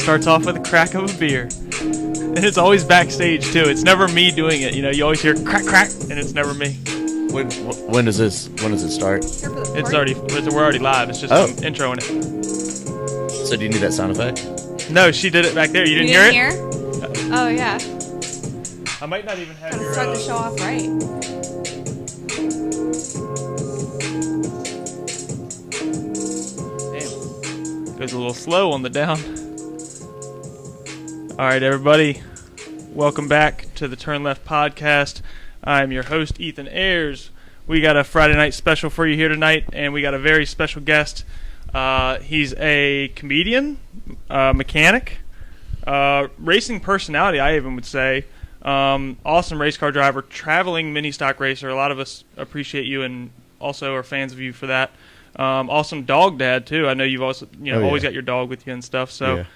starts off with a crack of a beer. And it's always backstage, too. It's never me doing it. You know, you always hear crack, crack, and it's never me. When does it start? It's already, we're already live. It's just some intro in it. So do you need that sound effect? No, she did it back there. You didn't hear it? Oh, yeah. I might not even have Gotta your... start the show off right. Damn. Goes a little slow on the down. All right, everybody. Welcome back to the Turn Left Podcast. I'm your host, Ethan Ayers. We got a Friday night special for you here tonight, and we got a very special guest. He's a comedian, mechanic, racing personality, I even would say. Awesome race car driver, traveling mini stock racer. A lot of us appreciate you and also are fans of you for that. Awesome dog dad too. I know you've also always got your dog with you and stuff. So,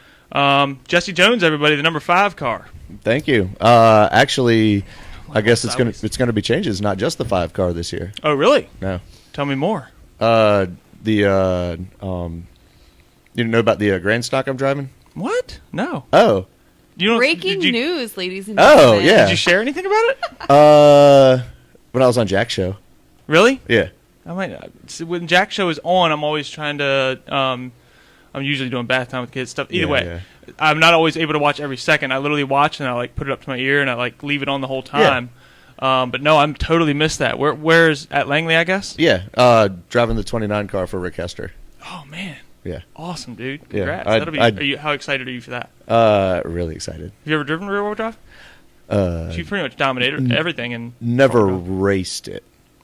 Jesse Jones, everybody, the number 5 car. Thank you. Actually, I guess it's gonna be changed. It's not just the 5 car this year. Oh, really? No. Tell me more. You didn't know about the Grand Stock I'm driving? What? No. Oh. Breaking news, ladies and gentlemen. Oh, yeah. Did you share anything about it? When I was on Jack's show. Really? Yeah. I might. See, when Jack's show is on, I'm always trying to. I'm usually doing bath time with kids stuff. Either way, I'm not always able to watch every second. I literally watch and I put it up to my ear and I leave it on the whole time. Yeah. But no, I'm totally missed that. Where's at Langley, I guess? Yeah. Driving the 29 car for Rick Hester. Oh man. Yeah. Awesome, dude. Congrats. Yeah, how excited are you for that? Really excited. Have you ever driven rear wheel drive? You pretty much dominated everything and never raced it.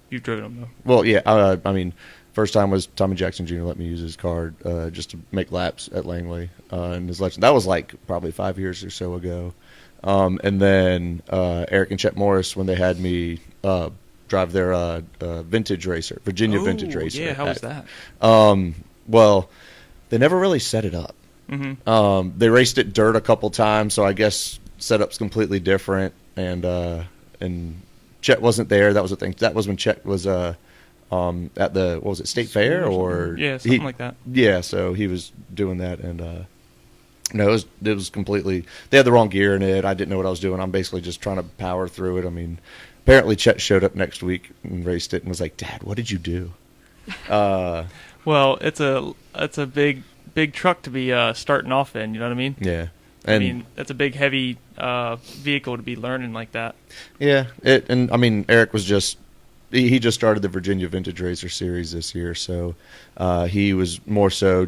You've driven them though. Well, yeah. I mean, first time was Tommy Jackson Jr. let me use his car just to make laps at Langley in his legend. That was probably 5 years or so ago. And then Eric and Chet Morris, when they had me drive their vintage racer, Virginia vintage racer. Yeah, how was that? Well, they never really set it up. Mm-hmm. They raced it dirt a couple times, so I guess setup's completely different. And Chet wasn't there. That was the thing. That was when Chet was at the State Fair or something like that. Yeah, so he was doing that, and no, it was completely. They had the wrong gear in it. I didn't know what I was doing. I'm basically just trying to power through it. I mean, apparently Chet showed up next week and raced it and was like, "Dad, what did you do?" Well, it's a big truck to be starting off in. You know what I mean? Yeah. I mean, that's a big, heavy vehicle to be learning like that. Yeah. And I mean, Eric was he just started the Virginia Vintage Racer Series this year, so he was more so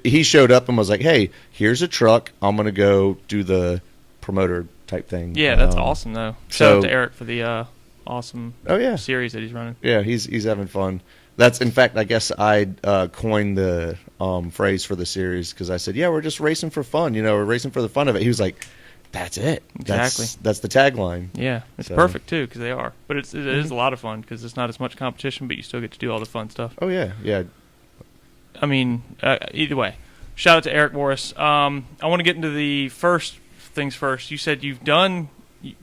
he showed up and was like, "Hey, here's a truck. I'm gonna go do the promoter type thing." Yeah, that's awesome though. Shout out to Eric for the awesome series that he's running. Yeah, he's having fun. That's, in fact, I guess I coined the phrase for the series because I said, "Yeah, we're just racing for fun. We're racing for the fun of it." He was like, "That's it. Exactly. That's the tagline." Yeah, it's perfect too because they are. But it is a lot of fun because it's not as much competition, but you still get to do all the fun stuff. Oh yeah, yeah. I mean, either way, shout out to Eric Morris. I want to get into the first things first. You said you've done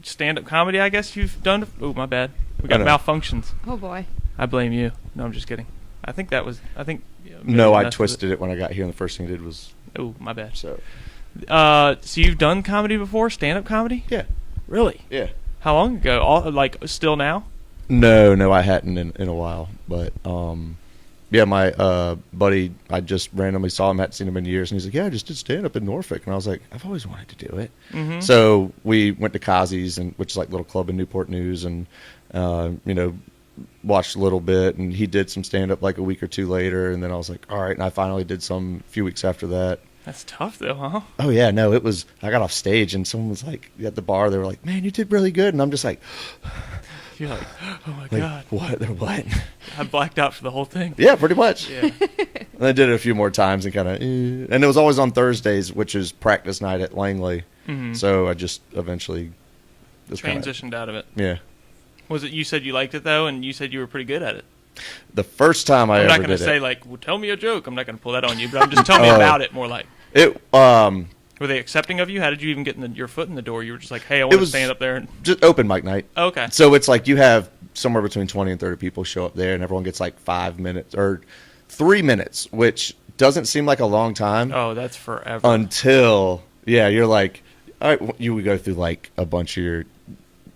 stand-up comedy. I guess you've done. Oh, my bad. We got malfunctions. Oh boy. I blame you. No, I'm just kidding. I think. No, I twisted it when I got here, and the first thing I did was. Oh, my bad. So you've done comedy before, stand-up comedy? Yeah. Really? Yeah. How long ago? Still now? No, I hadn't in a while. But yeah, my buddy, I just randomly saw him, hadn't seen him in years, and he's like, "Yeah, I just did stand-up in Norfolk," and I was like, "I've always wanted to do it." Mm-hmm. So we went to Kazi's, which is like a little club in Newport News, and watched a little bit, and he did some stand-up like a week or two later, and then I was like, all right, and I finally did some a few weeks after that. That's tough though, huh? Oh yeah, no, it was. I got off stage and someone was like at the bar, they were like, "Man, you did really good," and I'm just like, you're like, "Oh my god, what?" I blacked out for the whole thing. Yeah, pretty much. Yeah. And I did it a few more times and kind of, and it was always on Thursdays, which is practice night at Langley. Mm-hmm. So I just eventually transitioned out of it. Yeah. Was it you said you liked it though, and you said you were pretty good at it? The first time I'm not going to say well, tell me a joke. I'm not going to pull that on you, but I'm just telling me about it more like. It. Were they accepting of you? How did you even get your foot in the door? You were just like, "Hey, I want to stand up there." Just open mic night. Okay. So it's like you have somewhere between 20 and 30 people show up there, and everyone gets like 5 minutes or 3 minutes, which doesn't seem like a long time. Oh, that's forever. Until Yeah, you're like, all right, you would go through like a bunch of your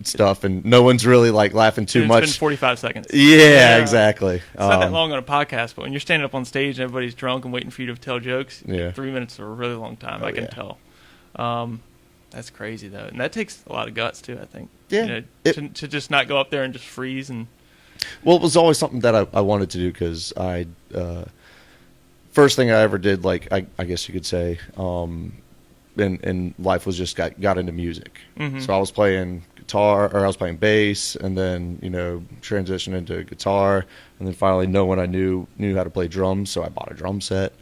stuff, and no one's really like laughing too It's much. been 45 seconds. Yeah, exactly. It's not that long on a podcast, but when you're standing up on stage and everybody's drunk and waiting for you to tell jokes, 3 minutes is a really long time. I can tell. That's crazy though, and that takes a lot of guts too. I think. Yeah. To just not go up there and just freeze and. Well, it was always something that I wanted to do because first thing I ever did, like I guess you could say, in life was just got into music. Mm-hmm. So I was playing guitar, or I was playing bass, and then transitioned into guitar, and then finally no one I knew how to play drums, so I bought a drum set.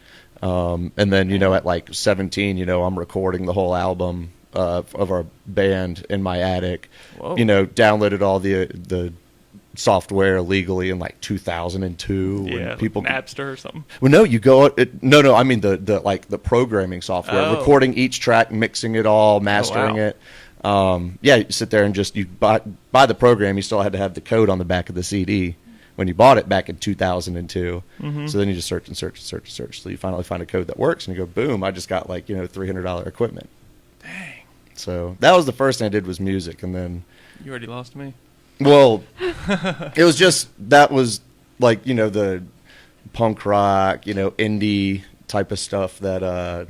And then at like 17, I'm recording the whole album of our band in my attic. Whoa. Downloaded all the software legally in like 2002 when people Napster or something. Well, no, you go no, I mean the programming software, recording each track, mixing it all, mastering it. You sit there and just you buy the program. You still had to have the code on the back of the CD when you bought it back in 2002. Mm-hmm. So then you just search and search and search and search. So you finally find a code that works, and you go, boom! I just got like $300 equipment. Dang. So that was the first thing I did was music, and then You already lost me. well, it was just that was like the punk rock, indie type of stuff that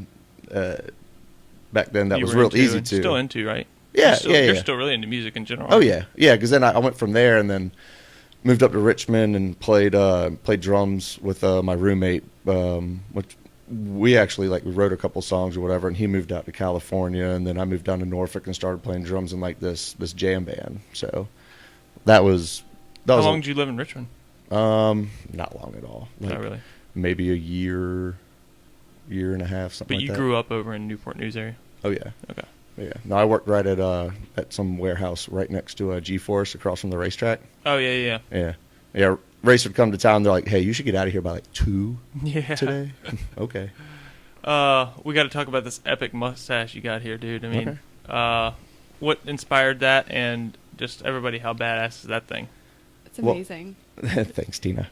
back then that You was were real into easy and to. Still into, right? Yeah, You're still really into music in general. Oh yeah, because then I went from there and then moved up to Richmond and played drums with my roommate, which we actually we wrote a couple songs or whatever, and he moved out to California, and then I moved down to Norfolk and started playing drums in like this jam band. So that was How long did you live in Richmond? not long at all. Not really. Maybe a year and a half, something. But like you that. grew up over in Newport News area. Oh yeah. Okay. Yeah. No, I worked right at some warehouse right next to G-Force across from the racetrack. Oh yeah. Yeah. Race would come to town. They're like, "Hey, you should get out of here by like 2 Yeah. today." Okay. We got to talk about this epic mustache you got here, dude. I mean, what inspired that, and just everybody, how badass is that thing? It's amazing. Thanks, Tina.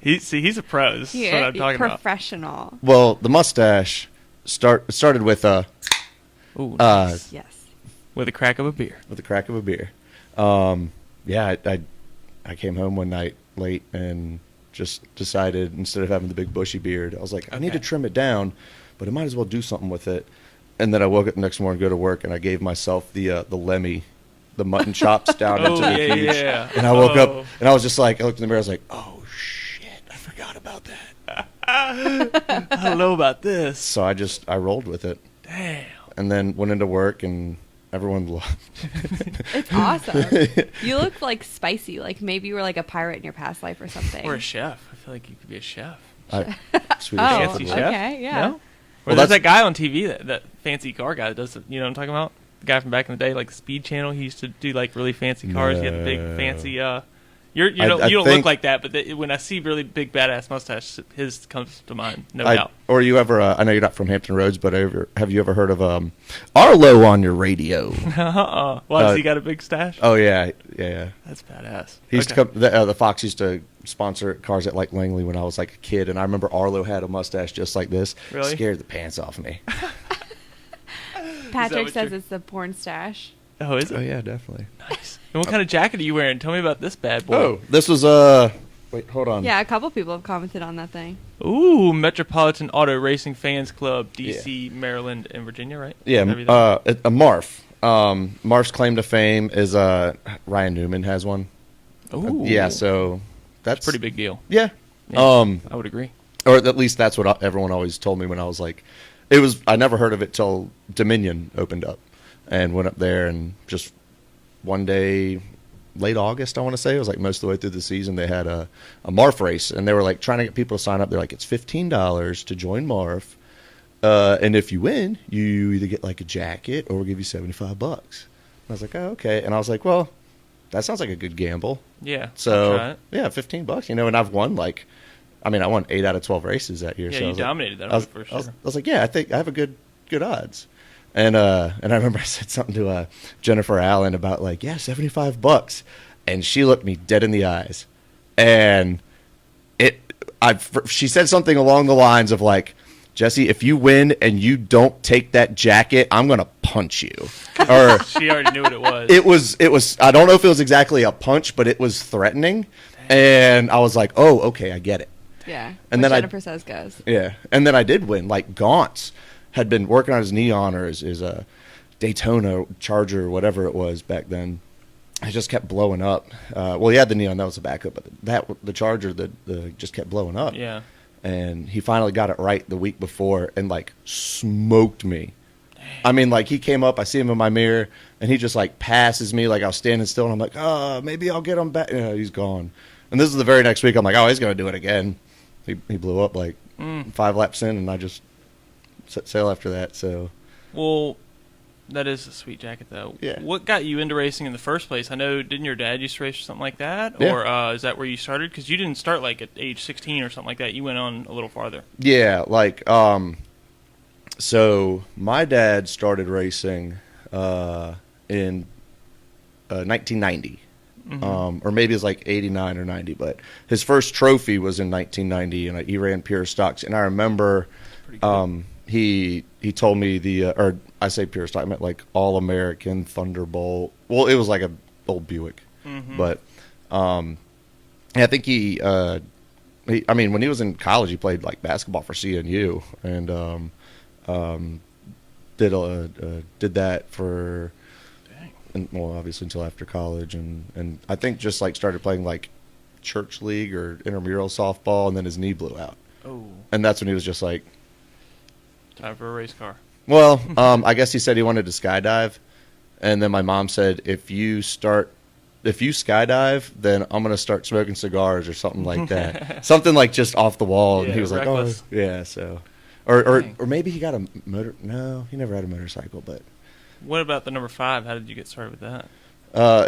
He's a pro. This is what I'm talking about. Professional. Well, the mustache started with Ooh, nice. Yes. With a crack of a beer. with the crack of a beer. I came home one night late and just decided instead of having the big bushy beard, I was like, I need to trim it down, but I might as well do something with it. And then I woke up the next morning, go to work, and I gave myself the Lemmy, the mutton chops down into the huge. Yeah. And I woke up and I was just like, I looked in the mirror, I was like, oh shit, I forgot about that. I don't know about this. So I rolled with it. Damn. And then went into work and everyone loved it. It's awesome. You look like spicy. Like maybe you were like a pirate in your past life or something. Or a chef. I feel like you could be a chef. Swedish Fancy chef. chef? Okay, yeah. No? Or there's that guy on TV, that fancy car guy that does it. You know what I'm talking about? The guy from back in the day, like the Speed Channel. He used to do like really fancy cars. He had the big fancy. You don't look like that, but when I see really big badass mustache, his comes to mind, no doubt. Or you ever? I know you're not from Hampton Roads, but have you ever heard of Arlo on your radio? Why has he got a big stash? Oh yeah. That's badass. He used to come. The Fox used to sponsor cars at like Langley when I was like a kid, and I remember Arlo had a mustache just like this. Really? Scared the pants off of me. Patrick what says you're- it's the porn stash. Oh, is it? Oh yeah, definitely. Nice. And what kind of jacket are you wearing? Tell me about this bad boy. Oh, this was Wait, hold on. Yeah, a couple people have commented on that thing. Ooh, Metropolitan Auto Racing Fans Club, D.C., Maryland, and Virginia, right? Yeah, Everything? a Marf. Marf's claim to fame is Ryan Newman has one. Ooh. Yeah, so that's Pretty big deal. Yeah. Yeah, I would agree. Or at least that's what everyone always told me when I was like, I never heard of it till Dominion opened up, and went up there and just one day, late August, I want to say, it was like most of the way through the season, they had a Marf race, and they were like trying to get people to sign up. They're like, it's $15 to join Marf, and if you win, you either get like a jacket or we'll give you $75. And I was like, oh, okay. And I was like, well, that sounds like a good gamble. Yeah. I'll try So it. yeah, $15, and I've won I won 8 out of 12 races that year. Yeah, so I you was like- dominated that I was, for I was- sure. I was like, yeah, I think I have a good odds. And I remember I said something to Jennifer Allen about like, yeah, $75, and she looked me dead in the eyes, and she said something along the lines of like, Jesse, if you win and you don't take that jacket, I'm going to punch you. Or She already knew what it was. it was, I don't know if it was exactly a punch, but it was threatening. And I was like, oh, okay, I get it. Yeah. And what then Jennifer says goes. Yeah. And then I did win. Like Gauntz had been working on his Neon or his Daytona Charger, whatever it was back then. It just kept blowing up. Well, he had the Neon, that was a backup, but the Charger the just kept blowing up. Yeah. And he finally got it right the week before and like smoked me. I mean, like he came up, I see him in my mirror, and he just like passes me like I was standing still, and I'm like, oh, maybe I'll get him back. Yeah, he's gone. And this is the very next week. I'm like, oh, he's gonna do it again. He blew up like 5 laps in, and I just set sail after that. So, Well, that is a sweet jacket, though. Yeah. What got you into racing in the first place? I know, didn't your dad used to race or something like that? Yeah. Or is that where you started? Because you didn't start like at age 16 or something like that. You went on a little farther. yeah, like so my dad started racing in 1990. Or maybe it's like 89 or 90, but his first trophy was in 1990, and he ran pure stocks. And I remember Pretty cool. he told me or I say pure stock, I meant like All American Thunderbolt. Well, it was like a old Buick, but I think I mean, when he was in college, he played like basketball for CNU, and did that for. And, well, obviously until after college, and I think just like started playing like church league or intramural softball, and then his knee blew out, Oh, and that's when he was just like, time for a race car. well, I guess he said he wanted to skydive, and then my mom said if you skydive, then I'm gonna start smoking cigars or something like that, something like just off the wall, and Yeah, he was reckless. like, oh yeah, so, or Dang. maybe he got a motor. No, he never had a motorcycle, but. What about the number 5? How did you get started with that?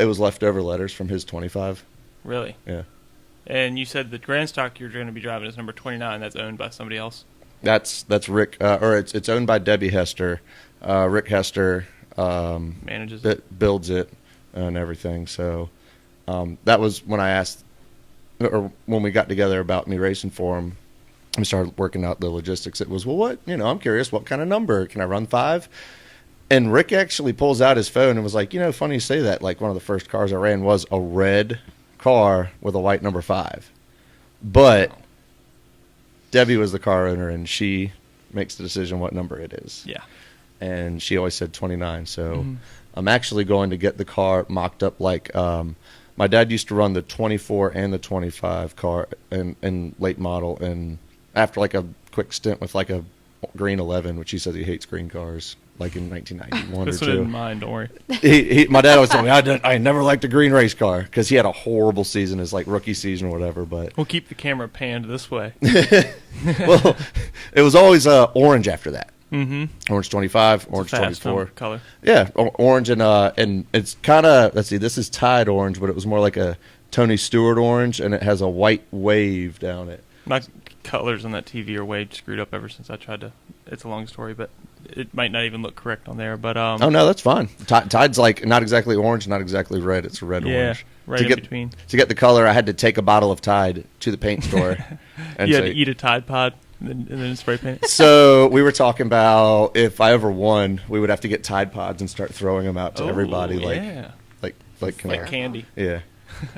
It was leftover letters from his 25. Really? Yeah. And you said the Grand Stock you're going to be driving is number 29. That's owned by somebody else. That's Rick, or it's owned by Debbie Hester. Rick Hester Manages it. that builds it and everything. So that was when I asked, or when we got together about me racing for him. We started working out the logistics. It was, well, what, I'm curious, what kind of number can I run 5? And Rick actually pulls out his phone and was like, funny you say that. Like one of the first cars I ran was a red car with a white number 5. But Debbie was the car owner, and she makes the decision what number it is. Yeah. And she always said 29. So I'm actually going to get the car mocked up like my dad used to run the 24 and the 25 car in late model. And after like a quick stint with like a green 11, which he says he hates green cars, like in 1991 or This one didn't 2. mind, don't worry. My dad always told me I never liked a green race car because he had a horrible season, his like rookie season or whatever. But We'll keep the camera panned this way. well, it was always orange after that. Mm-hmm. Orange 25, orange Fast 24. color. Yeah, orange and it's kind of, let's see, this is Tide orange, but it was more like a Tony Stewart orange, and it has a white wave down it. My colors on that TV are way screwed up ever since I tried to. It's a long story, but it might not even look correct on there. But Oh no, that's fine. Tide's like not exactly orange, not exactly red. It's a red yeah, orange. right to in get, between. To get the color, I had to take a bottle of Tide to the paint store. And You had say, to eat a Tide Pod and then spray paint it. So we were talking about if I ever won, we would have to get Tide Pods and start throwing them out to everybody, yeah. like Fair. Candy. Yeah.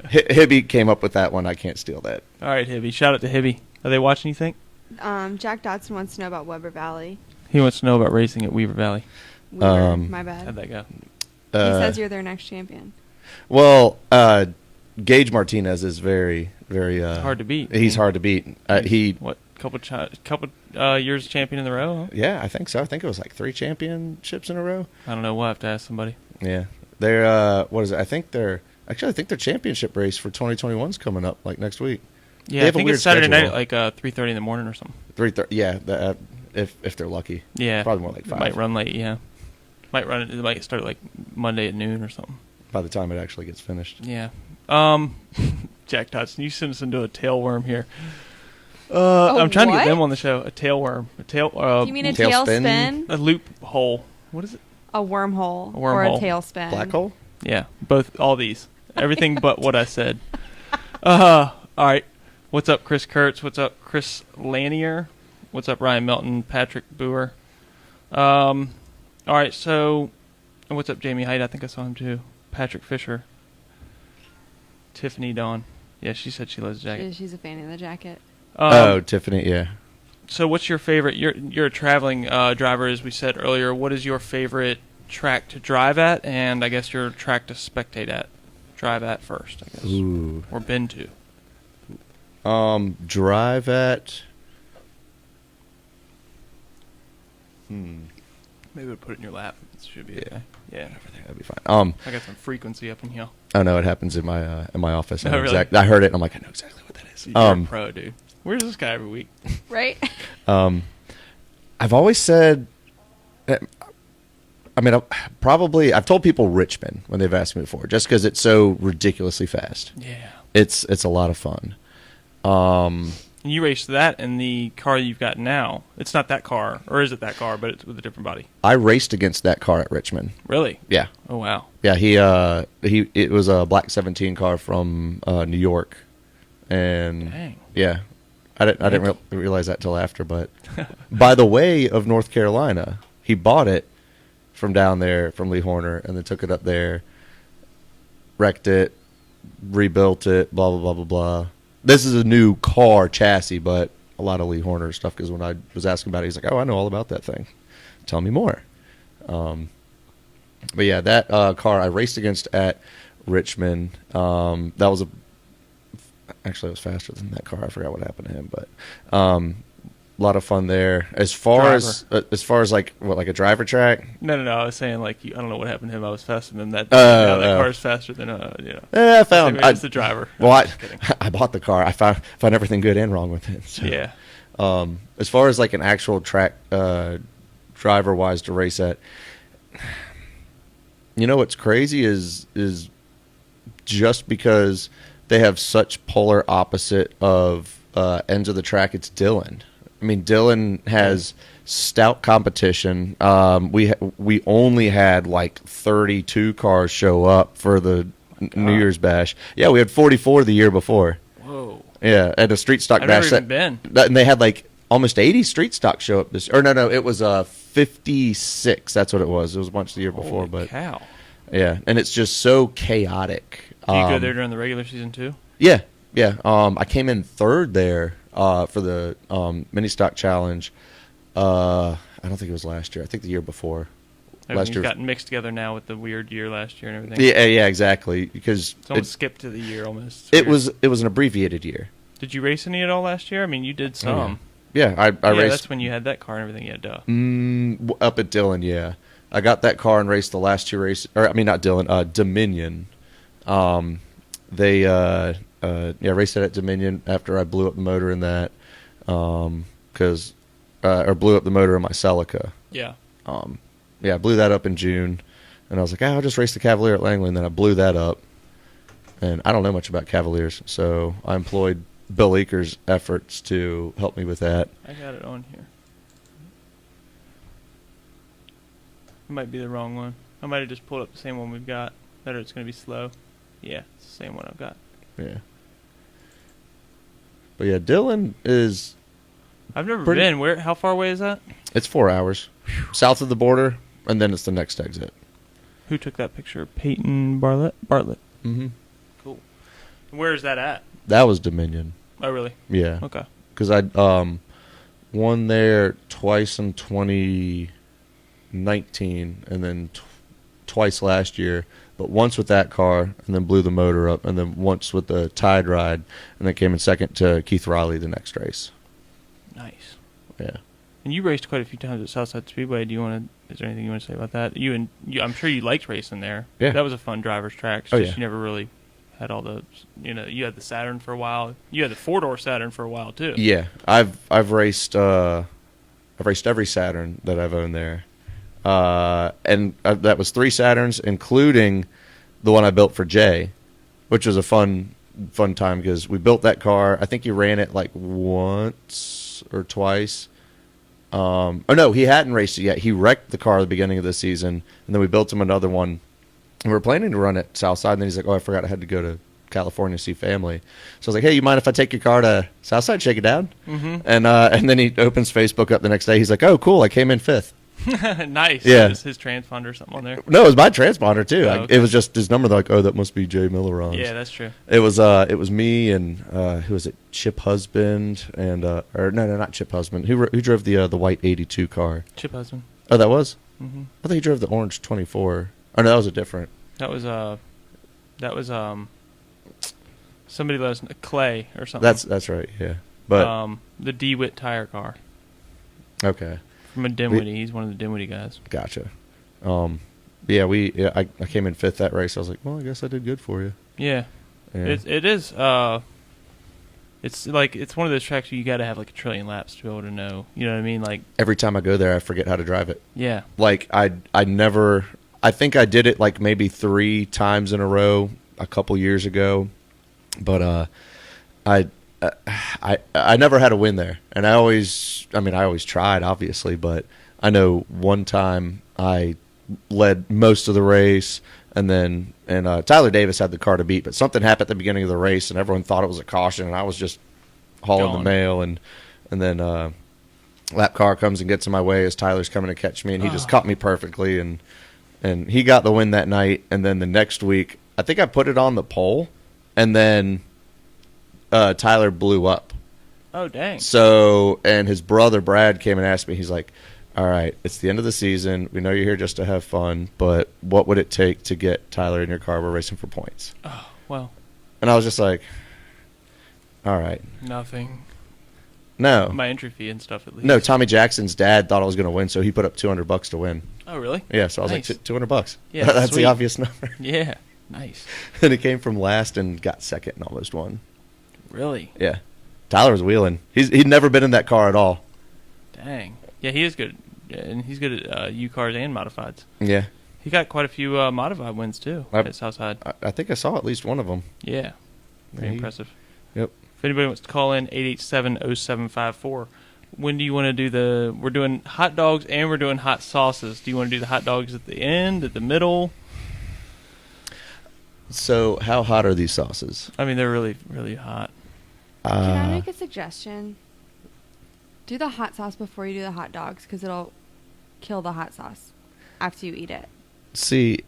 Hibby came up with that one. I can't steal that. All right, Hibby. Shout out to Hibby. Are they watching, you think? Jack Dodson wants to know about Weber Valley. He wants to know about racing at Weaver Valley. Weber, my bad. How'd that go? He says you're their next champion. Well, Gage Martinez is very, very Hard to beat. He's hard to beat. He What, couple years champion in the row? Huh? Yeah, I think so. I think it was like 3 championships in a row. I don't know. We'll have to ask somebody. Yeah. They're what is it? I think their championship race for 2021 is coming up like next week. Yeah, They I have a think weird it's Saturday schedule. night at like 3:30 in the morning or something. 3:30. Yeah, if they're lucky. Yeah, Probably more like 5. It might run late. Yeah, it might start like Monday at noon or something. By the time it actually gets finished. Yeah. Jack Dodson, you sent us into a tailworm here. I'm trying to get what? them on the show. A tailworm. You mean a tailspin? tailspin? a loophole? What is it? A wormhole. A Or a wormhole. tailspin. Black hole? Yeah, all these. Everything but what I said. All right. What's up, Chris Kurtz? What's up, Chris Lanier? What's up, Ryan Melton, Patrick Boer? All right, so what's up, Jamie Height? I think I saw him too. Patrick Fisher. Tiffany Dawn. Yeah, she said she loves the jacket. She's a fan of the jacket. Tiffany, yeah. So what's your favorite? You're a traveling driver, as we said earlier. What is your favorite track to drive at, and I guess your track to spectate at? Drive at first, I guess. Ooh. Or been to. Drive at. Maybe we'll put it in your lap. It should be okay. Yeah. That'd be fine. I got some frequency up in here. Oh no, it happens in my office. I know Oh, really? I heard it, and I'm like, I know exactly what that is. You're a pro, dude. Where's this guy every week? Right? I've always said. I mean, I've told people Richmond when they've asked me before, just because it's so ridiculously fast. Yeah. It's a lot of fun. And you raced that in the car you've got now. It's not that car, or is it that car, but it's with a different body? I raced against that car at Richmond. Really? Yeah. Oh, wow. Yeah, it was a black 17 car from New York, and Dang. yeah, I didn't realize that till after. But by the way of North Carolina, he bought it from down there from Lee Horner, and then took it up there, wrecked it, rebuilt it, blah blah blah blah blah. This is a new car chassis, but a lot of Lee Horner stuff. Because when I was asking about it, he's like, "Oh, I know all about that thing. Tell me more." But yeah, that car I raced against at Richmond. That was actually, it was faster than that car. I forgot what happened to him, but a lot of fun there. As far as like a driver track. No. I was saying, like, I don't know what happened to him. I was faster than that. That car is faster than, I found it's the driver. Well, Just kidding. I bought the car. I found everything good and wrong with it. So. Yeah. As far as like an actual track driver wise to race at, what's crazy is just because they have such polar opposite of ends of the track. It's Dillon. I mean, Dillon has stout competition. We only had like 32 cars show up for the New Year's Bash. Yeah, we had 44 the year before. Whoa. Yeah, at a street stock I've bash. never even been. And they had like almost 80 street stock show up this. Or no, it was 56. That's what it was. It was a bunch the year before, Holy but cow. yeah, and it's just so chaotic. Do you go there during the regular season too? Yeah. I came in third there for the mini stock challenge. I don't think it was last year. I think the year before. Everything's year- gotten mixed together now with the weird year last year and everything. Yeah, exactly. Because It's almost skipped to the year almost. it was an abbreviated year. Did you race any at all last year? I mean, you did some. Yeah, I Yeah, raced. that's when you had that car and everything. Yeah, duh. Up at Dillon, yeah. I got that car and raced the last two races. Or I mean, not Dillon, Dominion. They raced it at Dominion after I blew up the motor in that, or blew up the motor in my Celica. Yeah. I blew that up in June, and I was like, I'll just race the Cavalier at Langley, and then I blew that up. And I don't know much about Cavaliers, so I employed Bill Eaker's efforts to help me with that. I got it on here. It might be the wrong one. I might have just pulled up the same one we've got. Better it's going to be slow. Yeah, it's the same one I've got. Yeah. But yeah, Dillon is... I've never Pretty- been. Where? How far away is that? It's 4 hours. South of the border, and then it's the next exit. Who took that picture? Peyton Bartlett? Mm-hmm. Cool. Where is that at? That was Dominion. Oh, really? Yeah. Okay. Because I won there twice in 2019, and then twice last year. But once with that car, and then blew the motor up, and then once with the Tide Ride, and then came in second to Keith Riley the next race. Nice. Yeah. And you raced quite a few times at Southside Speedway. Do you want to? Is there anything you want to say about that? I'm sure you liked racing there. Yeah. That was a fun driver's track. It's Oh, just yeah. You never really had all the. You had the Saturn for a while. You had the 4-door Saturn for a while too. Yeah, I've raced every Saturn that I've owned there, and that was 3 Saturns, including the one I built for Jay, which was a fun time because we built that car. I think he ran it like once or twice. Oh no, he hadn't raced it yet. He wrecked the car at the beginning of the season, and then we built him another one. And we were planning to run it Southside, and then he's like, "Oh, I forgot I had to go to California to see family. So I was like, hey, you mind if I take your car to Southside, shake it down? Mm-hmm. And then he opens Facebook up the next day. He's like, oh, cool, I came in 5th. Nice. Yeah. It was his transponder or something on there. No, it was my transponder too. Oh, okay. It was just his number. They're like, oh, that must be Jay Milleron's. Yeah, that's true. It was me and who was it? Chip Husband and or no, not Chip Husband. Who drove the white 82 car? Chip Husband. Oh, that was. Mm-hmm. I thought he drove the orange 24. Oh no, that was a different. That was somebody let us know, Clay or something. That's right. Yeah, but the DeWitt tire car okay, from a Dinwiddie. He's one of the Dinwiddie guys. gotcha. I came in 5th that race. I was like, well, I guess I did good for you. Yeah. Yeah. It is. It's like it's one of those tracks where you got to have like a trillion laps to be able to know. You know what I mean? Like Every time I go there, I forget how to drive it. yeah. Like I never. I think I did it like maybe 3 times in a row a couple years ago, but I never had a win there, and I always tried, obviously, but I know one time I led most of the race, and Tyler Davis had the car to beat, but something happened at the beginning of the race, and everyone thought it was a caution, and I was just hauling the mail, and then lap car comes and gets in my way as Tyler's coming to catch me, and he just caught me perfectly, and he got the win that night, and then the next week, I think I put it on the pole, and then Tyler blew up. Oh dang. So, and his brother Brad came and asked me, he's like, all right, it's the end of the season. We know you're here just to have fun, but what would it take to get Tyler in your car? We're racing for points. Oh well. And I was just like, all right. Nothing. No. My entry fee and stuff at least. No, Tommy Jackson's dad thought I was going to win, so he put up $200 to win. Oh really? Yeah, so I was Nice. like, $200. Yeah, That's sweet. the obvious number. Yeah. Nice. And he came from last and got second and almost won. Really? Yeah. Tyler was wheeling. He'd never been in that car at all. Dang. Yeah, he is good. Yeah, and he's good at U cars and modifieds. Yeah. He got quite a few modified wins too at Southside. I think I saw at least one of them. Yeah. Pretty Yeah, impressive. Yep. If anybody wants to call in, 887-0754. When do you want to do we're doing hot dogs and we're doing hot sauces. Do you want to do the hot dogs at the end, at the middle? So how hot are these sauces? I mean, they're really, really hot. Can I make a suggestion? Do the hot sauce before you do the hot dogs, because it'll kill the hot sauce after you eat it. See,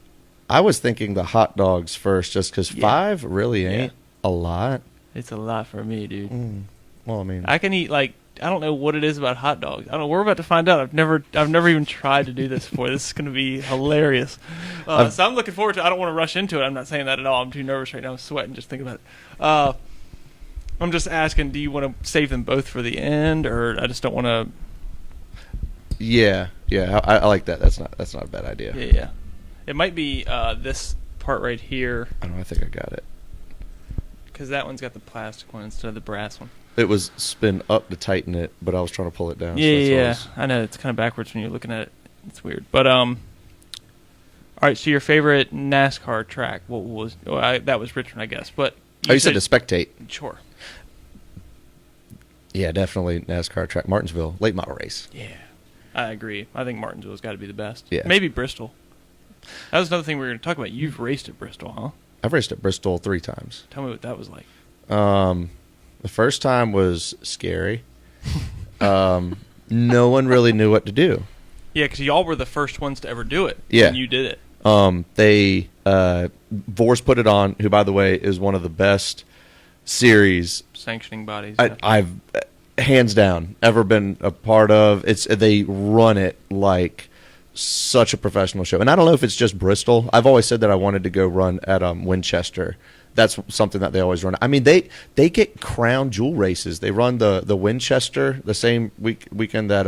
I was thinking the hot dogs first, just because Yeah. 5 really ain't a lot. It's a lot for me, dude. Well, I mean, I can eat I don't know what it is about hot dogs. I don't know. We're about to find out. I've never even tried to do this before. This is going to be hilarious. So I'm looking forward to it. I don't want to rush into it. I'm not saying that at all. I'm too nervous right now. I'm sweating just thinking about it. I'm just asking, do you want to save them both for the end, or I just don't want to... yeah, I like that. That's not a bad idea. Yeah. It might be this part right here, I don't know. I think I got it. because that one's got the plastic one instead of the brass one. It was spin up to tighten it, but I was trying to pull it down. Yeah. So I know it's kind of backwards when you're looking at it. It's weird, but all right. So your favorite NASCAR track? What was? That was Richmond, I guess. But you said to spectate. Sure. Yeah, definitely NASCAR track. Martinsville, late model race. Yeah, I agree. I think Martinsville's got to be the best. Yeah. Maybe Bristol. That was another thing we were going to talk about. You've raced at Bristol, huh? I've raced at Bristol 3 times. Tell me what that was like. The first time was scary. No one really knew what to do. Yeah, because y'all were the first ones to ever do it. Yeah. And you did it. They Vors put it on, who by the way is one of the best series Sanctioning bodies. I've hands down ever been a part of. They run it like such a professional show, and I don't know if it's just Bristol. I've always said that I wanted to go run at Winchester. That's something that they always run. I mean, they get crown jewel races. They run the Winchester the same weekend that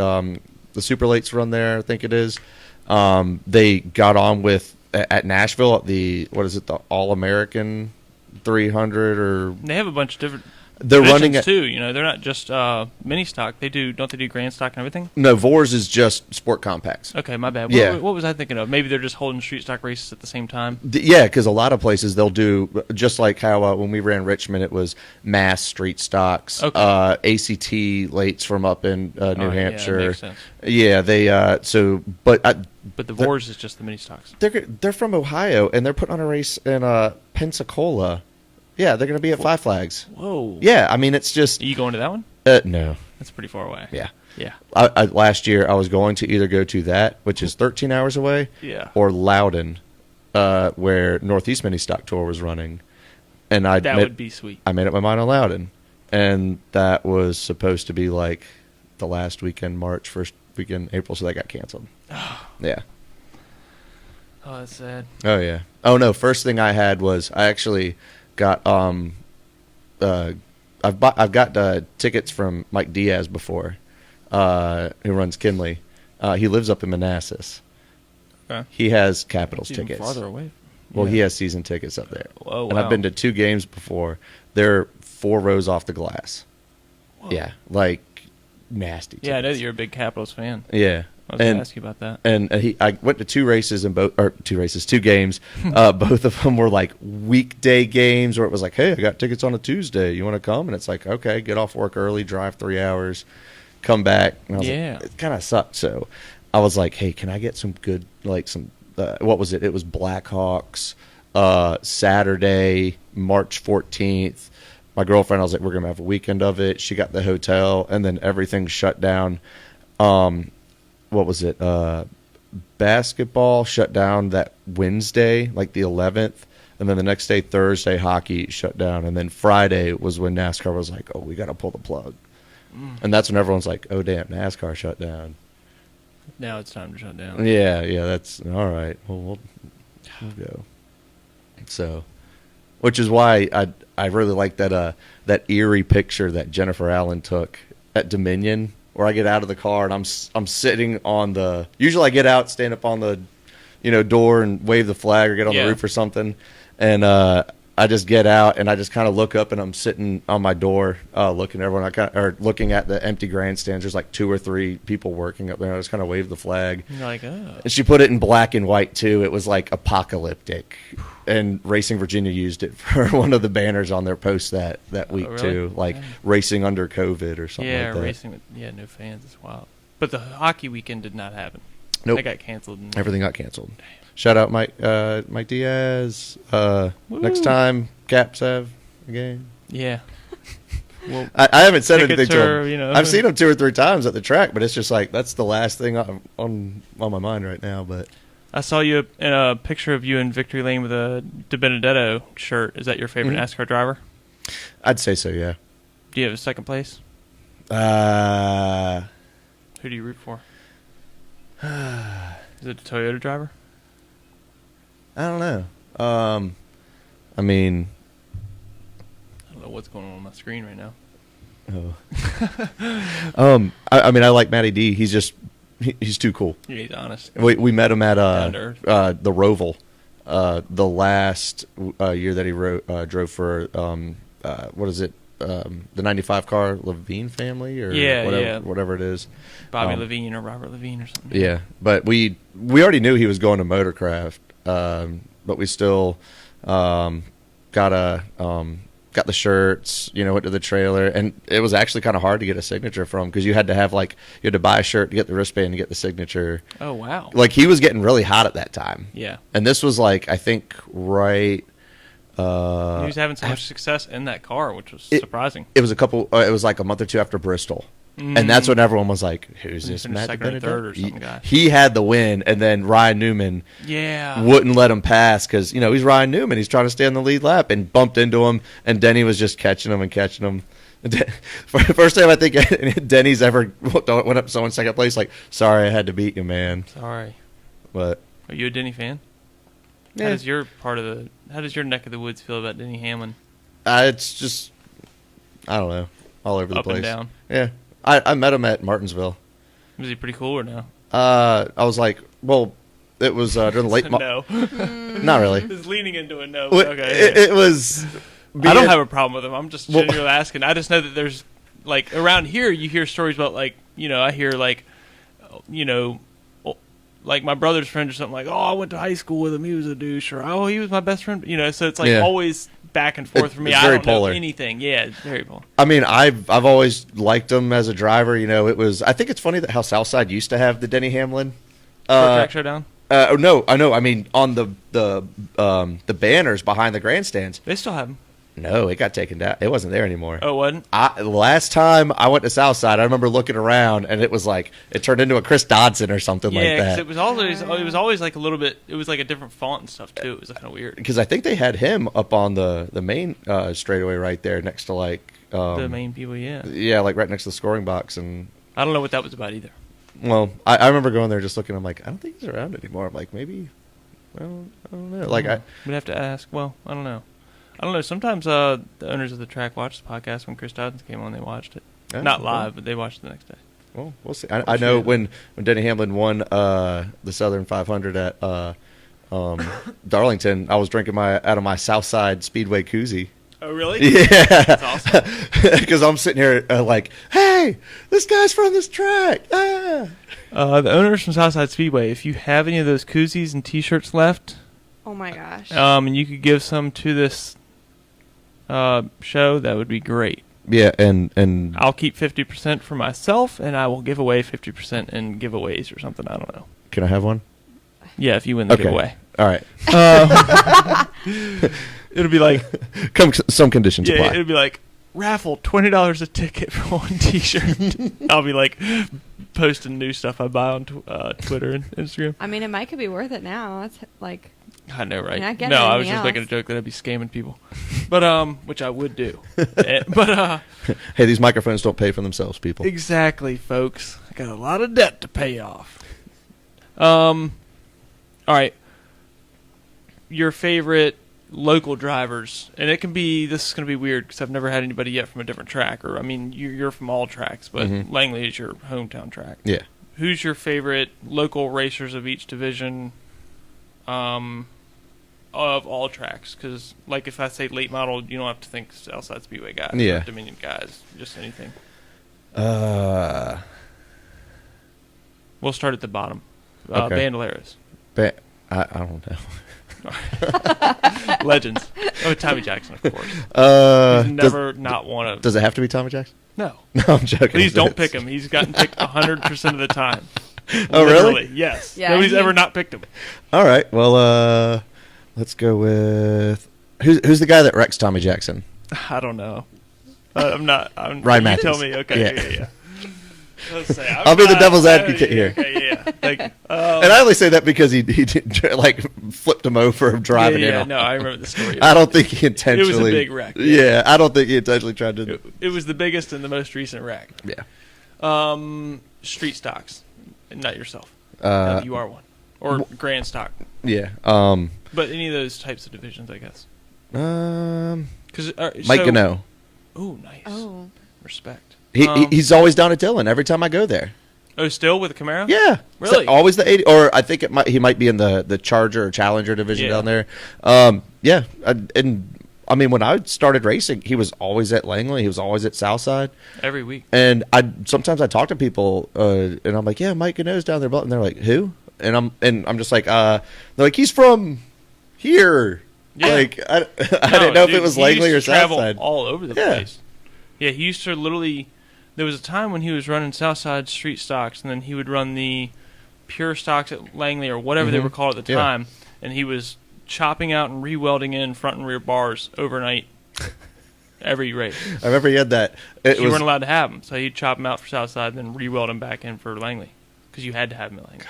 the Super Lates run there. I think it is. They got on with at Nashville at the All American 300 or they have a bunch of different they're running divisions it too. You know, they're not just mini stock. Don't they do grand stock and everything? No, Vors is just sport compacts. Okay, my bad. Yeah. What was I thinking of? Maybe they're just holding street stock races at the same time. Yeah, because a lot of places they'll do just like how when we ran Richmond, it was mass street stocks, Okay. ACT Lates from up in New All right, Hampshire. Yeah, that makes sense. Yeah, they But the Vors is just the mini stocks. they're from Ohio and they're putting on a race in Pensacola Yeah, they're going to be at Five Flags. Whoa. Yeah, I mean, it's just Are you going to that one? no. That's pretty far away. Yeah. Yeah. Last year, I was going to either go to that, which is 13 hours away, Yeah. or Loudon, where Northeast Mini Stock Tour was running. And That would be sweet. I made up my mind on Loudon. And that was supposed to be like the last weekend March, first weekend April, so that got canceled. Yeah. Oh, that's sad. Oh, yeah. Oh, no, first thing I had was I actually got I've got tickets from Mike Diaz before, who runs Kinley. He lives up in Manassas. Okay. He has Capitals It's even tickets. farther away. Well, Yeah. he has season tickets up there. Oh, And I've wow. been to 2 games before. They're 4 rows off the glass. Whoa. Yeah, like nasty. Yeah, I know that tickets. you're a big Capitals fan. Yeah, I was going and to ask you about that. and I went to 2 races and 2 games. Both of them were like weekday games where it was like, hey, I got tickets on a Tuesday. You want to come? And it's like, okay, get off work early, drive 3 hours, come back. And I was Yeah. like, it kind of sucked. So I was like, hey, can I get some good, like some, what was it? It was Blackhawks, Saturday, March 14th. My girlfriend, I was like, we're going to have a weekend of it. She got the hotel, and then everything shut down. What was it? Basketball shut down that Wednesday, like the 11th, and then the next day, Thursday, hockey shut down, and then Friday was when NASCAR was like, "Oh, we got to pull the plug," and that's when everyone's like, "Oh, damn, NASCAR shut down." Now it's time to shut down. Yeah, that's all right. Well, we'll go. So, which is why I really like that eerie picture that Jennifer Allen took at Dominion, where I get out of the car and I'm sitting on the. Usually I get out, stand up on the, door and wave the flag or get on Yeah. the roof or something, and I just get out and I just kind of look up and I'm sitting on my door looking at everyone. Looking at the empty grandstands. There's like 2 or 3 people working up there. I just kind of wave the flag. You're like, oh. And she put it in black and white too. It was like apocalyptic, and Racing Virginia used it for one of the banners on their post that week really? too, like Yeah. racing under COVID or something Yeah, like that. racing with no fans is wild. But the hockey weekend did not happen. Nope. That got canceled. Everything got canceled. Shout out Mike Diaz. Next time Caps have a game. Yeah. Well, I haven't said anything tickets to are, him. I've seen him 2 or 3 times at the track, but it's just like that's the last thing on my mind right now. But I saw you in a picture of you in Victory Lane with a De Benedetto shirt. Is that your favorite Mhm. NASCAR driver? I'd say so, yeah. Do you have a second place? I Who do you root for? Is it a Toyota driver? don't know. I mean, I don't know what's going on my screen right now. I mean, I like Matty D. He's just he's too cool. Yeah, he's honest. We met him at Down to earth. the Roval, the last year that he drove for what is it? The '95 car Levine family or whatever it is. Bobby Levine or Robert Levine or something. Yeah, but we already knew he was going to Motorcraft, but we still got the shirts, went to the trailer, and it was actually kind of hard to get a signature from because you had to buy a shirt to get the wristband to get the signature. Oh, wow. Like he was getting really hot at that time. Yeah. And this was like I think right. He was having so much success in that car, which was surprising. It was it was like a month or 2 after Bristol. And that's when everyone was like, "Who's this Finished Matt second or Benedetto?" third or some guy. He had the win, and then Ryan Newman Yeah. wouldn't let him pass because he's Ryan Newman. He's trying to stay on the lead lap and bumped into him, and Denny was just catching him. For the first time I think Denny's ever went up to someone's second place. Like, sorry, I had to beat you, man. Sorry. But Are you a Denny fan? yeah, How does your neck of the woods feel about Denny Hamlin? it's just I don't know, all over the Up place. and down. Yeah, I met him at Martinsville. Was he pretty cool or no? I was like, well, it was during the late. No. Not really. It's leaning into a no. Well, Okay. it was. I don't have a problem with him. I'm just Well- genuinely asking. I just know that there's, like, around here you hear stories about, like, I hear, like, like my brother's friend or something like, oh, I went to high school with him. He was a douche. Or, oh, he was my best friend. So it's, like, Yeah. always back and forth for me. It's I very don't polar. know anything. Yeah, it's very polar. I mean, I've always liked him as a driver. It was. I think it's funny that how Southside used to have the Denny Hamlin. Track Showdown? No, I know. I mean, on the banners behind the grandstands. They still have him. No, it got taken down. It wasn't there anymore. Oh, it wasn't? Last time I went to Southside, I remember looking around, and it was like it turned into a Chris Dodson or something like Yeah, that. it was always like a little bit. It was like a different font and stuff too. It was kind of weird. Because I think they had him up on the main straightaway right there next to like The main people, yeah. Yeah, like right next to the scoring box. And I don't know what that was about either. well, I remember going there just looking. I'm like, I don't think he's around anymore. I'm like, maybe I don't know. Like we'd have to ask. Well, I don't know. Sometimes the owners of the track watched the podcast when Chris Dodson came on. They watched it, not live, but they watched it the next day. Well, we'll see. I know when Denny Hamlin won the Southern 500 at Darlington, I was drinking out of my Southside Speedway koozie. Oh, really? Yeah, That's awesome. Because I'm sitting here like, hey, this guy's from this track. Ah. The owners from Southside Speedway, if you have any of those koozies and T-shirts left, Oh my gosh. and you could give some to this show, that would be great. Yeah, and I'll keep 50% for myself, and I will give away 50% in giveaways or something. I don't know. can I have one? Yeah, if you win the giveaway. All right. It'll be like Some conditions apply. it'll be like raffle $20 a ticket for one T-shirt. I'll be like posting new stuff I buy on Twitter and Instagram. I mean, it might could be worth it now. That's like, I know, right? You're not getting No, I was anything just making a else. joke that I'd be scamming people, but which I would do. But Hey, these microphones don't pay for themselves, people. exactly, folks. I got a lot of debt to pay off. All right. Your favorite local drivers, and it can be. This is going to be weird because I've never had anybody yet from a different track. Or I mean, you're from all tracks, but Mhm. Langley is your hometown track. Yeah. Who's your favorite local racers of each division? Of all tracks, because like if I say late model, you don't have to think Southside Speedway guys, Yeah. or Dominion guys, just anything. We'll start at the bottom. Okay. Bandoleros, I don't know. legends. Oh, Tommy Jackson, of course. He's Does, never not one of. does it have to be Tommy Jackson? No, No, I'm joking. please don't pick him. He's gotten picked 100% of the time. Oh, really? Literally, yes. Yeah, Nobody's he- ever not picked him. All right. Well, let's go with who's the guy that wrecks Tommy Jackson? I don't know. I'm not. Ryan you Matthews. tell me. Okay. Yeah. Yeah. Let's say, I'll be the devil's advocate here. Okay, yeah. Thank you. And I only say that because he like flipped him over driving yeah, in. no, I remember the story. I don't think he intentionally. big wreck, Yeah. yeah. I don't think he intentionally tried to. It was the biggest and the most recent wreck. Yeah. Street stocks, not yourself. Uh, You are one, or grand stock, Yeah. but any of those types of divisions, I guess. Because Mike Gano. Oh, nice. oh, Respect. He's always down at Dillon every time I go there. Oh, still with a Camaro? Yeah. Really? So always the 80, or I think he might be in the Charger or Challenger division Yeah. down there. Yeah. And I mean, when I started racing, he was always at Langley. He was always at Southside. Every week. And sometimes I talk to people, and I'm like, yeah, Mike Gano's down there, and they're like, who? And I'm just like, they're like, he's from here. Yeah. Like I didn't know if it was he Langley or used to travel Southside. all over the Yeah. place. Yeah, he used to literally. There was a time when he was running Southside street stocks, and then he would run the pure stocks at Langley or whatever they Mhm. were called at the Yeah. time, and he was chopping out and re-welding in front and rear bars overnight every race. I remember he had that. It You was weren't allowed to have them, so he'd chop them out for Southside, and then re-weld them back in for Langley, because you had to have them at Langley.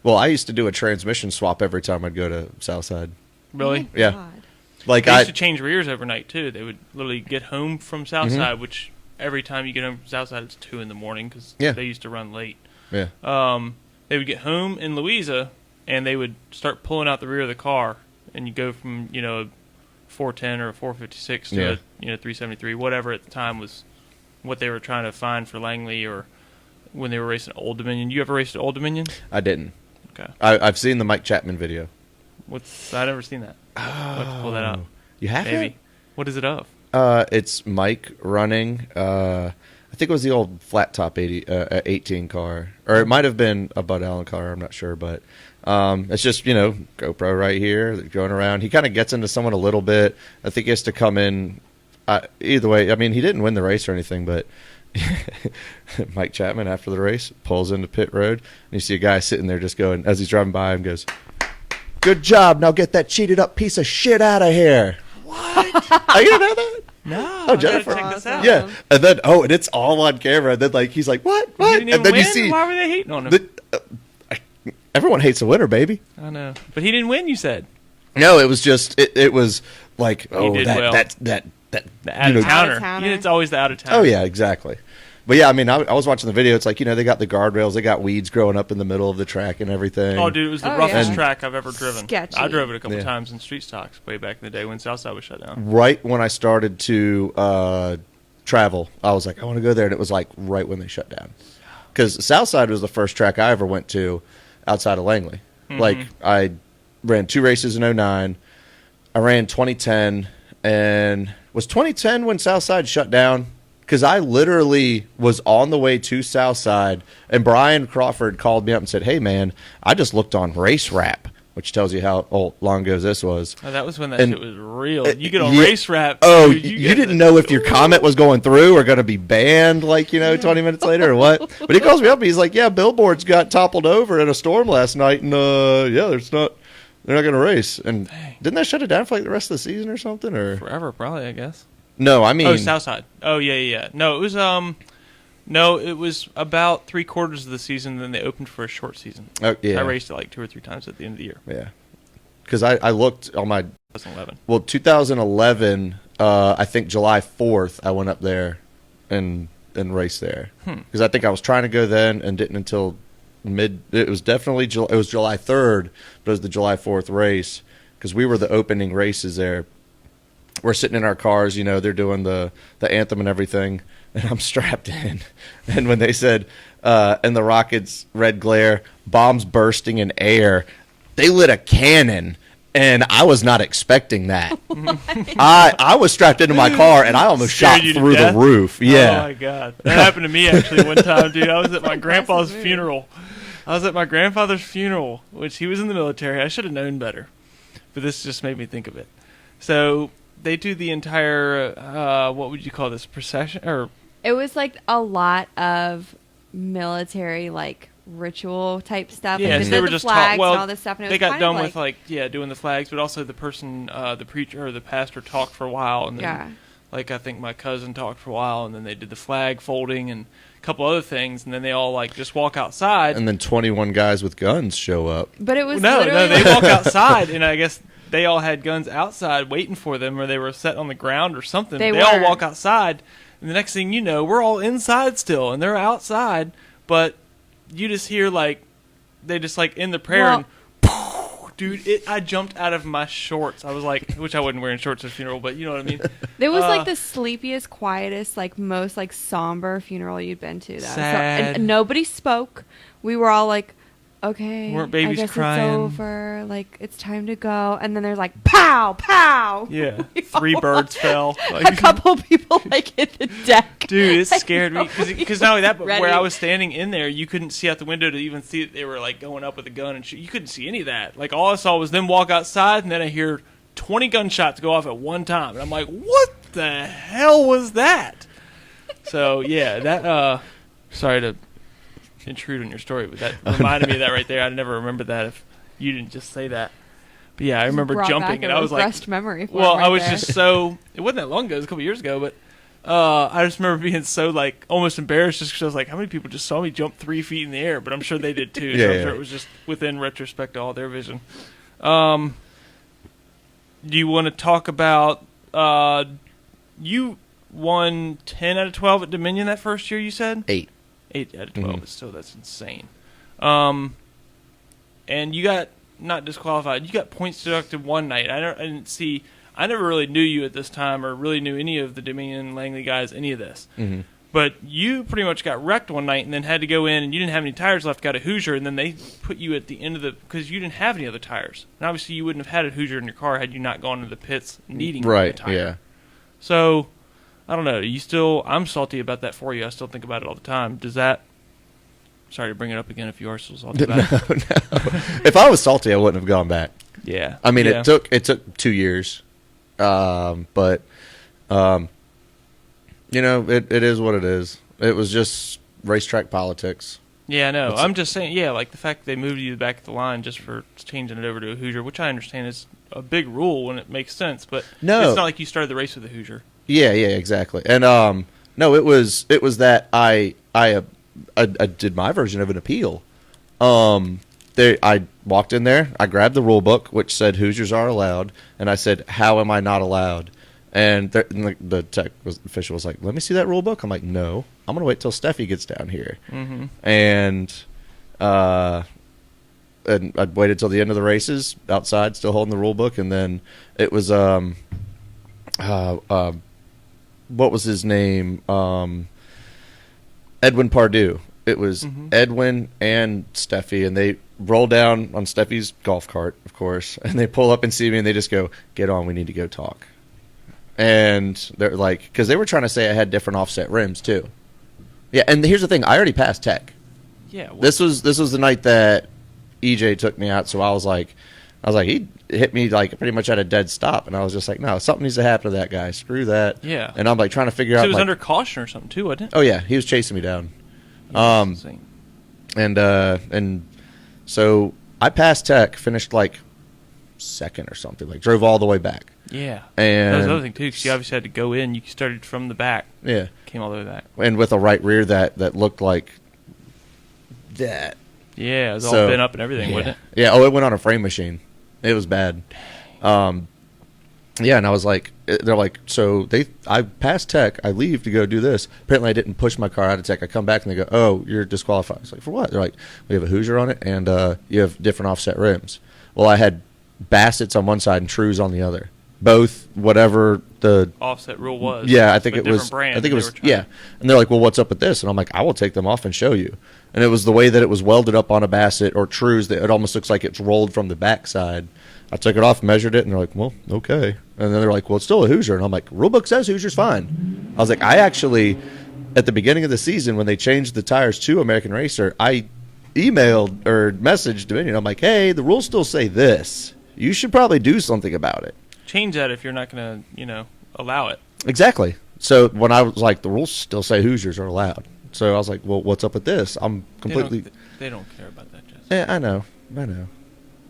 well, I used to do a transmission swap every time I'd go to Southside. Really? my Yeah. God. Like They I used to change rears overnight too. They would literally get home from Southside, Mm-hmm. which every time you get home from Southside, it's 2 a.m. because Yeah. they used to run late. yeah. They would get home in Louisa, and they would start pulling out the rear of the car, and you go from a 410 or a 456 to Yeah. a 373, whatever at the time was what they were trying to find for Langley or when they were racing Old Dominion. You ever raced at Old Dominion? I didn't. Okay, I've seen the Mike Chapman video. I've never seen that. I'll have to pull that out. You have Maybe. it? What is it of? It's Mike running. I think it was the old flat top 18 car, or it might have been a Bud Allen car. I'm not sure, but it's just GoPro right here going around. He kind of gets into someone a little bit. I think he has to come in. Either way, I mean, he didn't win the race or anything, but Mike Chapman after the race pulls into pit road, and you see a guy sitting there just going as he's driving by him, goes, "Good job! Now get that cheated up piece of shit out of here." What? I didn't know that. No. Oh, I Jennifer. gotta check this out. Yeah, and then and it's all on camera. And then like he's like, what? He didn't even And then win? you see Why were they hating on him? everyone hates a winner, baby. I know, but he didn't win. You said. No, it was just it was like did well. that The you out know, of towner. Out-of-towner. It's always the out of town. Oh yeah, exactly. But yeah, I mean, I was watching the video. It's like they got the guardrails, they got weeds growing up in the middle of the track and everything. Oh, dude, it was the Oh, roughest yeah. track I've ever driven. Sketchy. I drove it a couple Yeah. times in street stocks way back in the day when Southside was shut down. Right when I started to travel, I was like, I want to go there, and it was like right when they shut down. Because Southside was the first track I ever went to outside of Langley. Like I ran 2 races in 09. I ran 2010, and was 2010 when Southside shut down? Because I literally was on the way to Southside, and Brian Crawford called me up and said, hey, man, I just looked on Race Wrap, which tells you how long ago this was. Oh, that was when that And- shit was real. You get on yeah. Race Wrap. Oh, dude, you get didn't the- know if your comment was going through or going to be banned, 20 minutes later or what? But he calls me up and he's like, yeah, billboards got toppled over in a storm last night, and they're not going to race. And Dang. didn't they shut it down for like the rest of the season or something? Or Forever, probably, I guess. no, I mean, Oh, Southside. Oh, yeah. No, it was it was about 3/4 of the season. Then they opened for a short season. oh, yeah, I raced it like 2 or 3 times at the end of the year. yeah. Because I looked on my 2011. 2011. I think July 4th, I went up there and raced there because I think I was trying to go then and didn't until it was definitely it was July 3rd, but it was the July 4th race because we were the opening races there. We're sitting in our cars, they're doing the anthem and everything, and I'm strapped in. And when they said, and the Rockets' red glare, bombs bursting in air, they lit a cannon, and I was not expecting that. I was strapped into my car, and I almost Scared shot you to through the death? roof. Oh Yeah. my god, that happened to me actually one time, dude. I was at my grandpa's move. funeral. I was at my grandfather's funeral, which he was in the military. I should have known better, but this just made me think of it. So they do the entire what would you call this, procession or It was like a lot of military ritual type stuff. yeah, Like, so they they did were the just flags well, and all this stuff. And it they was got kind done of with doing the flags, but also the person, the preacher or the pastor talked for a while, and then Yeah. I think my cousin talked for a while, and then they did the flag folding and a couple other things, and then they all just walk outside. And then 21 guys with guns show up. But it was No, literally they walk outside, and I guess they all had guns outside waiting for them, or they were set on the ground or something. They They all were. walk outside, and the next thing you know, we're all inside still, and they're outside, but you just hear they just in the prayer, Well- and dude, I jumped out of my shorts. I was which I wasn't wearing shorts at a funeral, but you know what I mean. It was Uh, the sleepiest, quietest, most somber funeral you'd been to. Though. Sad. And nobody spoke. We were all okay, Weren't babies I guess crying? it's over. It's time to go. And then there's pow, pow. Yeah, 3 birds fell. A couple people hit the deck. Dude, it scared me because not only that, but Ready. where I was standing in there, you couldn't see out the window to even see that they were going up with a gun and shit. You couldn't see any of that. All I saw was them walk outside, and then I hear 20 gunshots go off at one time, and I'm like, "What the hell was that?" So yeah, that. Sorry to intrude on your story, but that reminded me of that right there. I'd never remembered that if you didn't just say that. But yeah, I remember Brought jumping, back and a I was repressed memory. For well, him right I was there. just so. It wasn't that long ago. It was a couple years ago, but I just remember being so almost embarrassed just because I was how many people just saw me jump 3 feet in the air? But I'm sure they did too. Yeah, so I'm yeah. sure it was just within retrospect to all their vision. Do you want to talk about you won 10 out of 12 at Dominion that first year? You said 8. 8 out of 12, Mhm. but still, that's insane. And you got not disqualified. You got points deducted one night. I didn't see. I never really knew you at this time, or really knew any of the Dominion Langley guys, any of this. Mhm. But you pretty much got wrecked one night, and then had to go in, and you didn't have any tires left. Got a Hoosier, and then they put you at the end of because you didn't have any other tires. And obviously, you wouldn't have had a Hoosier in your car had you not gone to the pits needing a Right, tire. yeah. So, I don't know. I'm salty about that for you. I still think about it all the time. Does that? Sorry to bring it up again if you are still salty about it. If I was salty, I wouldn't have gone back. Yeah. I mean, Yeah. it took 2 years, but it is what it is. It was just racetrack politics. Yeah, no. What's I'm just saying, the fact that they moved you back at the line just for changing it over to a Hoosier, which I understand is a big rule when it makes sense, but No. it's not like you started the race with a Hoosier. Yeah, exactly. And no, it was that I did my version of an appeal. I walked in there, I grabbed the rule book, which said Hoosiers are allowed, and I said, "How am I not allowed?" And the official was like, "Let me see that rule book." I'm like, "No, I'm gonna wait till Steffi gets down here." Mm-hmm. And I waited till the end of the races outside, still holding the rule book, and then it was what was his name? Edwin Pardue. It was Edwin and Steffi, and they roll down on Steffi's golf cart, of course, and they pull up and see me, and they just go, "Get on, we need to go talk." And they're like, because they were trying to say I had different offset rims too. Yeah, and here's the thing: I already passed tech. Yeah. Well, This was the night that EJ took me out, so I was like, he hit me like pretty much at a dead stop, and I was just like, no, something needs to happen to that guy. Screw that. Yeah. And I'm like trying to figure out. it was like, under caution or something too, wasn't it? Oh yeah, he was chasing me down. Insane. And so I passed tech, finished like second or something, like drove all the way back. Yeah. And That was another thing too, because you obviously had to go in. You started from the back, Yeah, came all the way back. and with a right rear that looked like that. Yeah, it was all So, bent up and everything, wasn't it? Yeah. Oh, it went on a frame machine. It was bad. Yeah, and I was like, they're like, so I passed tech. I leave to go do this. Apparently, I didn't push my car out of tech. I come back and they go, oh, you're disqualified. I was like, for what? They're like, we have a Hoosier on it, and you have different offset rims. Well, I had Bassett's on one side and Trues on the other. Both, whatever the Offset rule was. yeah, I think but it was. different brand I think it they was. were trying- Yeah, and they're like, "Well, what's up with this?" And I'm like, "I will take them off and show you." And it was the way that it was welded up on a Bassett or Trues that it almost looks like it's rolled from the backside. I took it off, measured it, and they're like, "Well, okay." And then they're like, "Well, it's still a Hoosier," and I'm like, "Rulebook says Hoosier's fine." I was like, "I actually, at the beginning of the season when they changed the tires to American Racer, I emailed or messaged Dominion. I'm like, hey, the rules still say this. You should probably do something about it." Change that if you're not going to, allow it. Exactly. So when I was like, the rules still say Hoosiers are allowed. So I was like, well, what's up with this? I'm completely. They don't care about that, Jesse. Yeah, I know.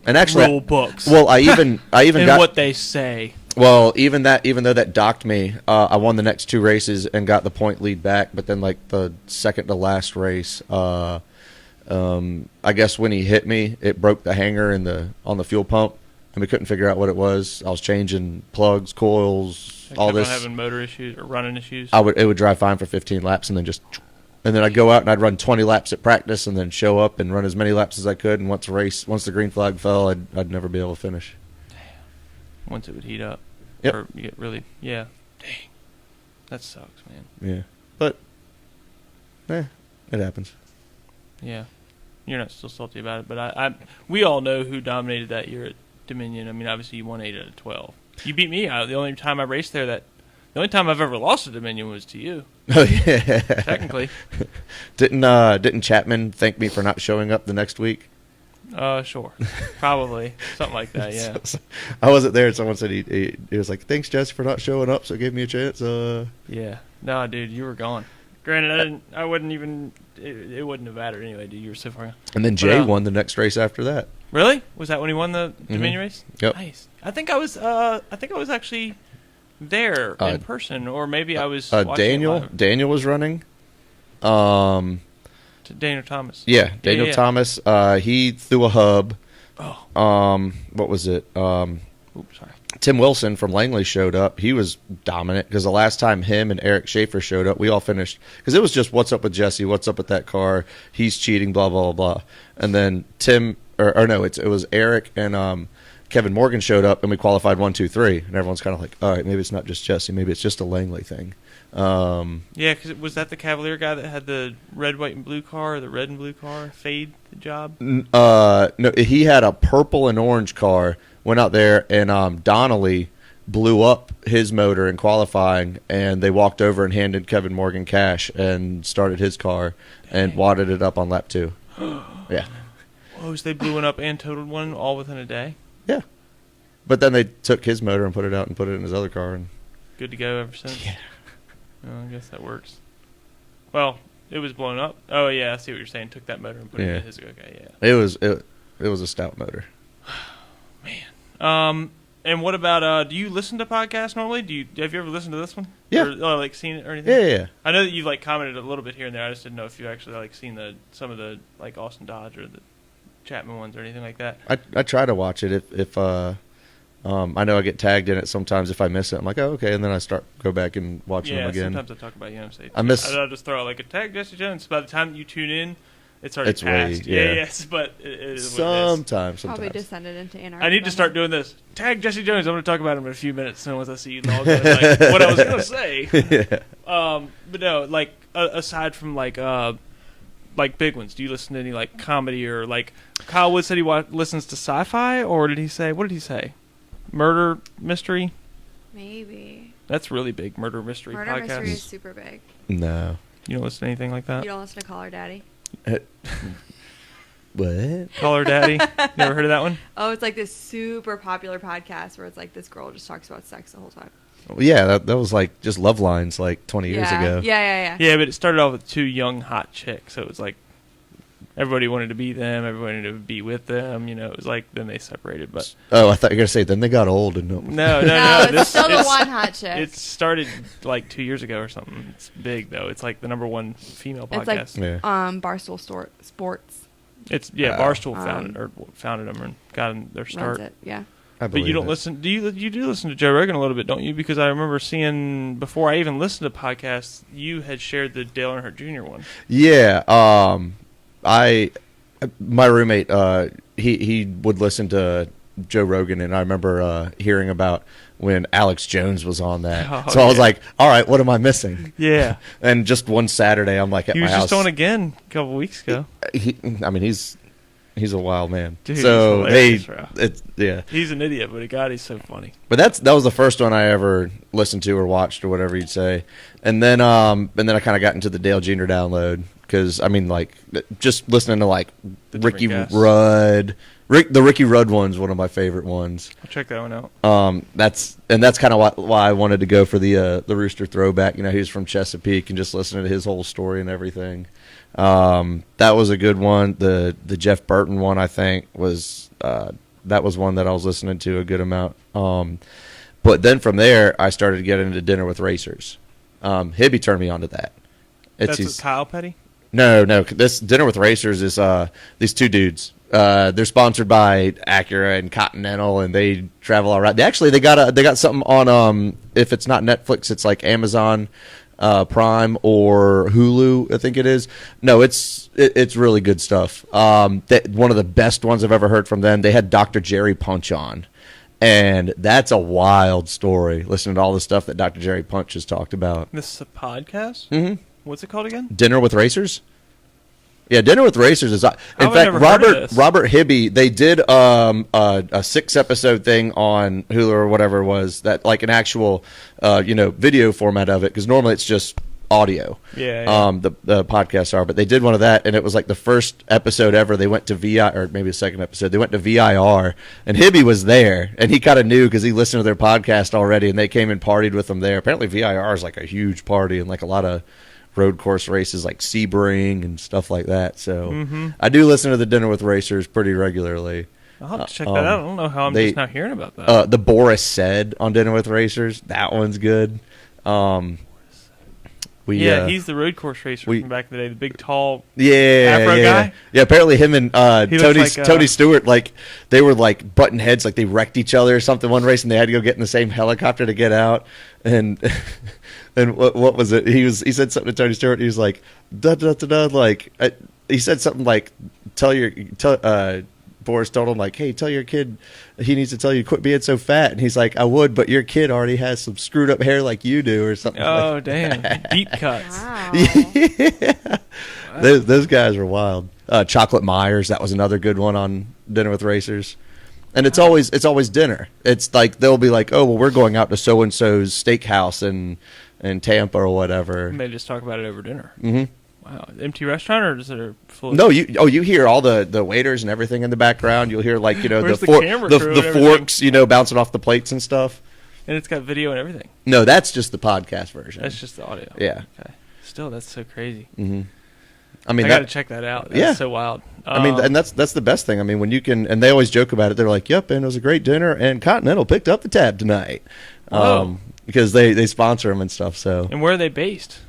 And actually, Rule books. well, I even and got what they say. well, even though that docked me, I won the next two races and got the point lead back. But then, like the second to last race, I guess when he hit me, it broke the hanger on the fuel pump. And we couldn't figure out what it was. I was changing plugs, coils, all this. Having motor issues or running issues. It would drive fine for 15 laps and then I'd go out and I'd run 20 laps at practice and then show up and run as many laps as I could. And once the green flag fell, I'd never be able to finish. Once it would heat up. Yep. Or you get really, yeah. Dang. That sucks, man. Yeah. But, it happens. Yeah. You're not still salty about it, but we all know who dominated that year at Dominion. I mean, obviously you won 8 out of 12. You beat me out. The only time I raced there the only time I've ever lost a Dominion was to you. Oh, yeah. Technically. Didn't Chapman thank me for not showing up the next week? Sure. Probably. Something like that, yeah. I wasn't there and someone said he was like, thanks, Jesse, for not showing up, so it gave me a chance. Yeah. No, dude, you were gone. Granted, I wouldn't even, it wouldn't have mattered anyway, dude. You were so far gone. And then Jay won the next race after that. Really? Was that when he won the Dominion race? Yep. Nice. I think I was actually there in person, or maybe I was watching Daniel. it live. Daniel was running. To Daniel Thomas. Yeah, Daniel Thomas. He threw a hub. Oh. What was it? Oops, sorry. Tim Wilson from Langley showed up. He was dominant because the last time him and Eric Schaefer showed up, we all finished because it was just what's up with Jesse, what's up with that car, he's cheating, blah blah blah. And then Tim, it was Eric and Kevin Morgan showed up, and we qualified 1, 2, 3, and everyone's kind of like, all right, maybe it's not just Jesse, maybe it's just a Langley thing. Yeah, because was that the Cavalier guy that had the red, white, and blue car, or the red and blue car fade the job? No, he had a purple and orange car. Went out there, and Donnelly blew up his motor in qualifying, and they walked over and handed Kevin Morgan cash and started his car and wadded it up on lap 2. Yeah. Oh, so they blew one up and totaled one all within a day? Yeah. But then they took his motor and put it out and put it in his other car. And good to go ever since? Yeah. Well, I guess that works. Well, it was blown up. Oh, yeah, I see what you're saying. Took that motor and put it in his. Okay, yeah. It was a stout motor. Man. And what about, do you listen to podcasts normally? Have you ever listened to this one? Yeah. Or like seen it or anything? Yeah. I know that you've like commented a little bit here and there. I just didn't know if you actually like seen some of the like Austin Dodge or the Chapman ones or anything like that. I try to watch it if I know I get tagged in it sometimes. If I miss it, I'm like, oh, okay, and then I go back and watch them again. Sometimes I talk about UMC. I'll just throw out like a tag Jesse Jones. By the time you tune in, it's already It's passed. way, yeah. Yes, but it is what it is. Sometimes. Probably descended into Ann Arbor. I need to start doing this. Tag Jesse Jones. I'm going to talk about him in a few minutes. And once I see you log in, like, what I was going to say. Yeah. But no, like aside from like big ones, do you listen to any like comedy or like Kyle Wood said he listens to sci-fi, or did he say, what did he say? Murder mystery? Maybe. That's really big. Murder mystery Murder podcast. mystery is super big. No. You don't listen to anything like that? You don't listen to Call Her Daddy? What? Call Her Daddy? Never heard of that one? Oh, it's like this super popular podcast where it's like this girl just talks about sex the whole time. Well, yeah, that was like just Love Lines like 20 years ago. Yeah. Yeah, but it started off with two young hot chicks, so it was like everybody wanted to be them, everybody wanted to be with them. You know, it was like then they separated. But Oh, I thought you were gonna say then they got old and no. It's still the one hot chick. It started like 2 years ago or something. It's big though. It's like the #1 female podcast. It's like Barstool Sports. It's Barstool founded them and got their start. Runs it, yeah. But you don't listen. You do listen to Joe Rogan a little bit, don't you? Because I remember seeing before I even listened to podcasts, you had shared the Dale Earnhardt Jr. one. Yeah. My roommate, he would listen to Joe Rogan, and I remember hearing about when Alex Jones was on that. So I was like, all right, what am I missing? Yeah. And just one Saturday, I'm like at my house. He was just on again a couple weeks ago. He's a wild man. Dude, so he's he's an idiot, but God, he's so funny. But that was the first one I ever listened to or watched or whatever you'd say, and then I kind of got into the Dale Jr. download because I mean like just listening to like Ricky Rudd. The Ricky Rudd one's one of my favorite ones. I'll check that one out. That's kind of why I wanted to go for the Rooster throwback. You know, he was from Chesapeake, and just listening to his whole story and everything. That was a good one. The Jeff Burton one, I think, was that was one that I was listening to a good amount. But then from there, I started getting into Dinner with Racers. Hibby turned me onto that. That's with Kyle Petty? No. This Dinner with Racers is these two dudes. They're sponsored by Acura and Continental, and they travel all right. They got something on. If it's not Netflix, it's like Amazon Prime or Hulu, I think it is. No, it's really good stuff. One of the best ones I've ever heard from them. They had Dr. Jerry Punch on, and that's a wild story. Listening to all the stuff that Dr. Jerry Punch has talked about. This is a podcast? Mm-hmm. What's it called again? Dinner with Racers. Yeah, Dinner with Racers is. In fact, Robert Hibby, they did a 6-episode thing on Hulu or whatever it was, that like an actual video format of it, because normally it's just audio. Yeah. The podcasts are, but they did one of that, and it was like the first episode ever. They went to or maybe the second episode. They went to VIR, and Hibby was there, and he kind of knew because he listened to their podcast already, and they came and partied with them there. Apparently, VIR is like a huge party and like a lot of road course races like Sebring and stuff like that. So I do listen to the Dinner with Racers pretty regularly. I'll have to check that out. I don't know how I'm just now hearing about that. The Boris Said on Dinner with Racers, that one's good. He's the road course racer from back in the day, the big tall Afro guy. Yeah, apparently him and Tony Stewart, like they were like button heads, like they wrecked each other or something one race, and they had to go get in the same helicopter to get out. And and what was it? He said something to Tony Stewart. He was like, da da da da, like he said something like, Boris told him like, hey, tell your kid he needs to tell you quit being so fat, and he's like, I would, but your kid already has some screwed up hair like you do or something. Oh like damn, deep cuts. Wow. Yeah. Wow. Those guys were wild. Chocolate Myers, that was another good one on Dinner with Racers. And it's always dinner. It's like they'll be like, oh well, we're going out to so and so's steakhouse in Tampa or whatever. And they just talk about it over dinner. Mm-hmm. Wow, empty restaurant or is it full? No, you hear all the waiters and everything in the background. You'll hear like the forks, bouncing off the plates and stuff. And it's got video and everything. No, that's just the podcast version. That's just the audio. Yeah. Okay. Still, that's so crazy. Mm-hmm. I mean, I gotta check that out. That's so wild. I mean, and that's the best thing. I mean, when you can, and they always joke about it. They're like, "Yep, and it was a great dinner, and Continental picked up the tab tonight," because they sponsor them and stuff. So, and where are they based?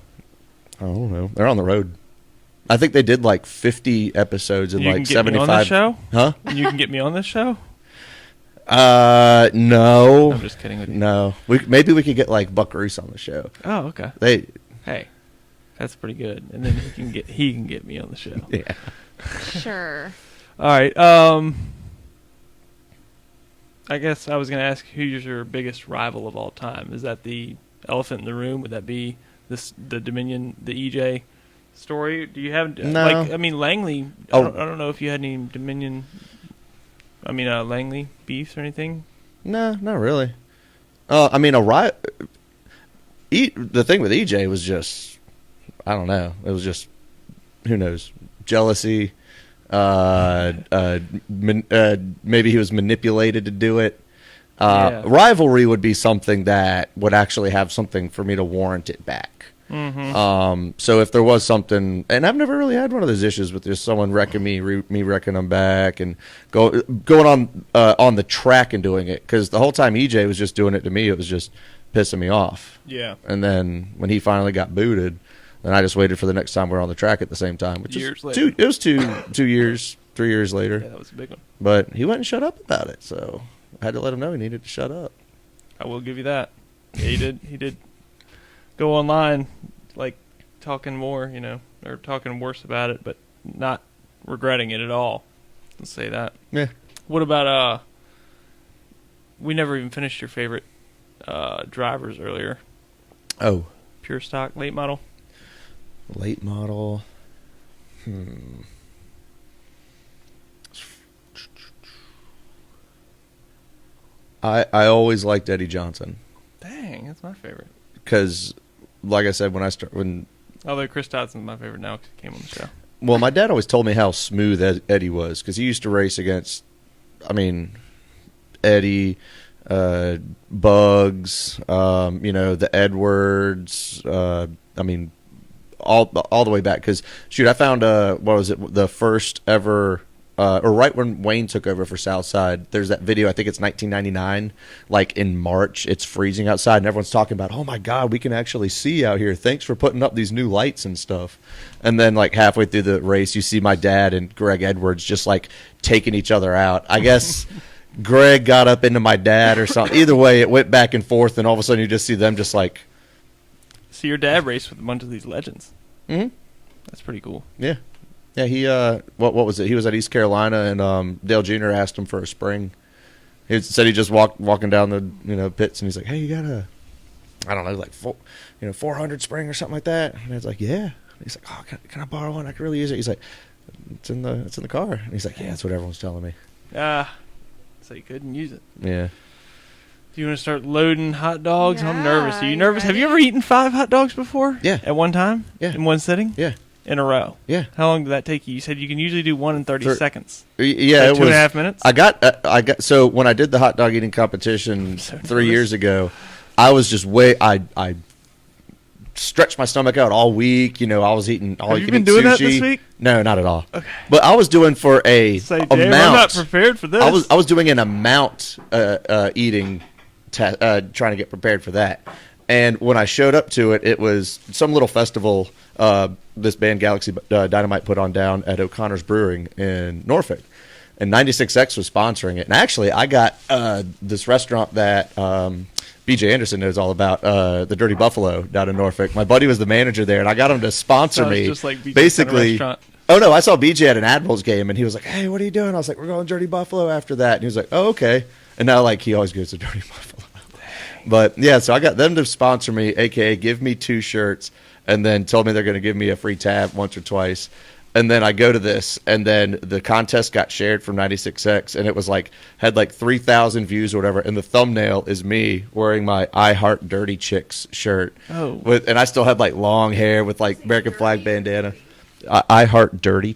I don't know. They're on the road. I think they did like 50 episodes in like 75. You can get me on this show? Huh? You can get me on this show? No. I'm just kidding with you. No. Maybe we could get like Buck Roos on the show. Oh, okay. Hey, that's pretty good. And then he can get me on the show. Yeah. Sure. All right. I guess I was going to ask who's your biggest rival of all time. Is that the elephant in the room? Would that be the Dominion, the EJ story? Do you have No. I mean, Langley. I don't know if you had any Dominion. I mean, Langley beefs or anything. No, not really. I mean, the thing with EJ was just, I don't know. It was just, who knows, jealousy. Maybe he was manipulated to do it. Rivalry would be something that would actually have something for me to warrant it back. Mm-hmm. So if there was something, and I've never really had one of those issues with just someone wrecking me wrecking them back, and going on the track and doing it, because the whole time EJ was just doing it to me, it was just pissing me off. Yeah. And then when he finally got booted, then I just waited for the next time we were on the track at the same time, which years was later. It was 3 years later. Yeah, that was a big one. But he wouldn't shut up about it, so I had to let him know he needed to shut up. I will give you that. Yeah, he did go online, like, talking more, or talking worse about it, but not regretting it at all. Let's say that. Yeah. What about, we never even finished your favorite drivers earlier. Oh. Pure stock, late model? Late model. I always liked Eddie Johnson. Dang, that's my favorite. Because, like I said, although Chris Dodson's my favorite now because he came on the show. Well, my dad always told me how smooth Eddie was, because he used to race against, Eddie, Bugs, the Edwards, all the way back. Because, shoot, I found, the first ever, or right when Wayne took over for Southside, there's that video, I think it's 1999, like in March, it's freezing outside, and everyone's talking about, oh my God, we can actually see out here. Thanks for putting up these new lights and stuff. And then, like, halfway through the race, you see my dad and Greg Edwards just, like, taking each other out. I guess Greg got up into my dad or something. Either way, it went back and forth, and all of a sudden you just see them just, like... See your dad race with a bunch of these legends. Mm-hmm. That's pretty cool. Yeah. Yeah, he, what was it? He was at East Carolina, and Dale Jr. asked him for a spring. He said he just walking down the, pits, and he's like, hey, you got a, I don't know, like, 400 spring or something like that? And I was like, yeah. And he's like, oh, can I borrow one? I could really use it. He's like, it's in the car. And he's like, yeah, that's what everyone's telling me. So you couldn't use it. Yeah. Do you want to start loading hot dogs? Yeah, I'm nervous. Are you nervous? ready? Have you ever eaten 5 hot dogs before? Yeah. At one time? Yeah. In one sitting? Yeah. In a row? Yeah. How long did that take you? You said you can usually do 1 in 30 seconds. Yeah, like it was 2.5 minutes. I got so when I did the hot dog eating competition 3 years ago, I was just I stretched my stomach out all week. I was eating all you can eat sushi. Have you been doing that this week? No, not at all. Okay. But I was doing for amount. I'm not prepared for this. I was doing an amount eating, trying to get prepared for that. And when I showed up to it, it was some little festival this band Galaxy Dynamite put on down at O'Connor's Brewing in Norfolk. And 96X was sponsoring it. And actually, I got this restaurant that BJ Anderson knows all about, the Dirty Buffalo down in Norfolk. My buddy was the manager there, and I got him to sponsor me. Just like BJ basically. Restaurant. Oh, no, I saw BJ at an Admirals game, and he was like, hey, what are you doing? I was like, we're going to Dirty Buffalo after that. And he was like, oh, okay. And now, like, he always goes to Dirty Buffalo. But, yeah, so I got them to sponsor me, a.k.a. give me 2 shirts, and then told me they're going to give me a free tab once or twice. And then I go to this, and then the contest got shared from 96X, and it was like, had like 3,000 views or whatever, and the thumbnail is me wearing my I Heart Dirty Chicks shirt. Oh. And I still had like long hair with like American flag bandana. I Heart Dirty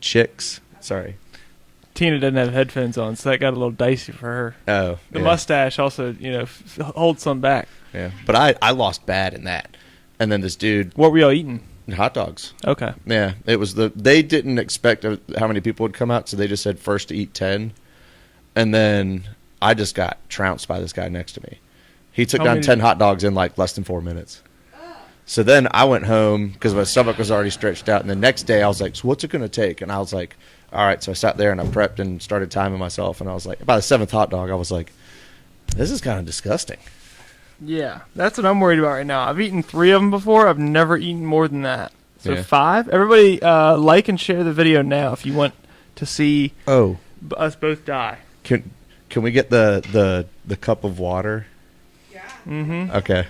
Chicks. Sorry. Tina doesn't have headphones on, so that got a little dicey for her. Oh. The mustache also, holds some back. Yeah. But I lost bad in that. And then this dude. What were y'all eating? Hot dogs. Okay. Yeah, it was they didn't expect how many people would come out, so they just said first to eat 10. And then I just got trounced by this guy next to me. He took down 10 hot dogs in like less than 4 minutes. So then I went home because my stomach was already stretched out. And the next day I was like, so what's it going to take? And I was like, all right. So I sat there and I prepped and started timing myself. And I was like, by the 7th hot dog, I was like, this is kind of disgusting. Yeah, that's what I'm worried about right now. I've eaten 3 of them before. I've never eaten more than that. So Yeah. 5. Everybody like and share the video now if you want to see us both die. Can we get the cup of water? Yeah. Mm-hmm. Okay.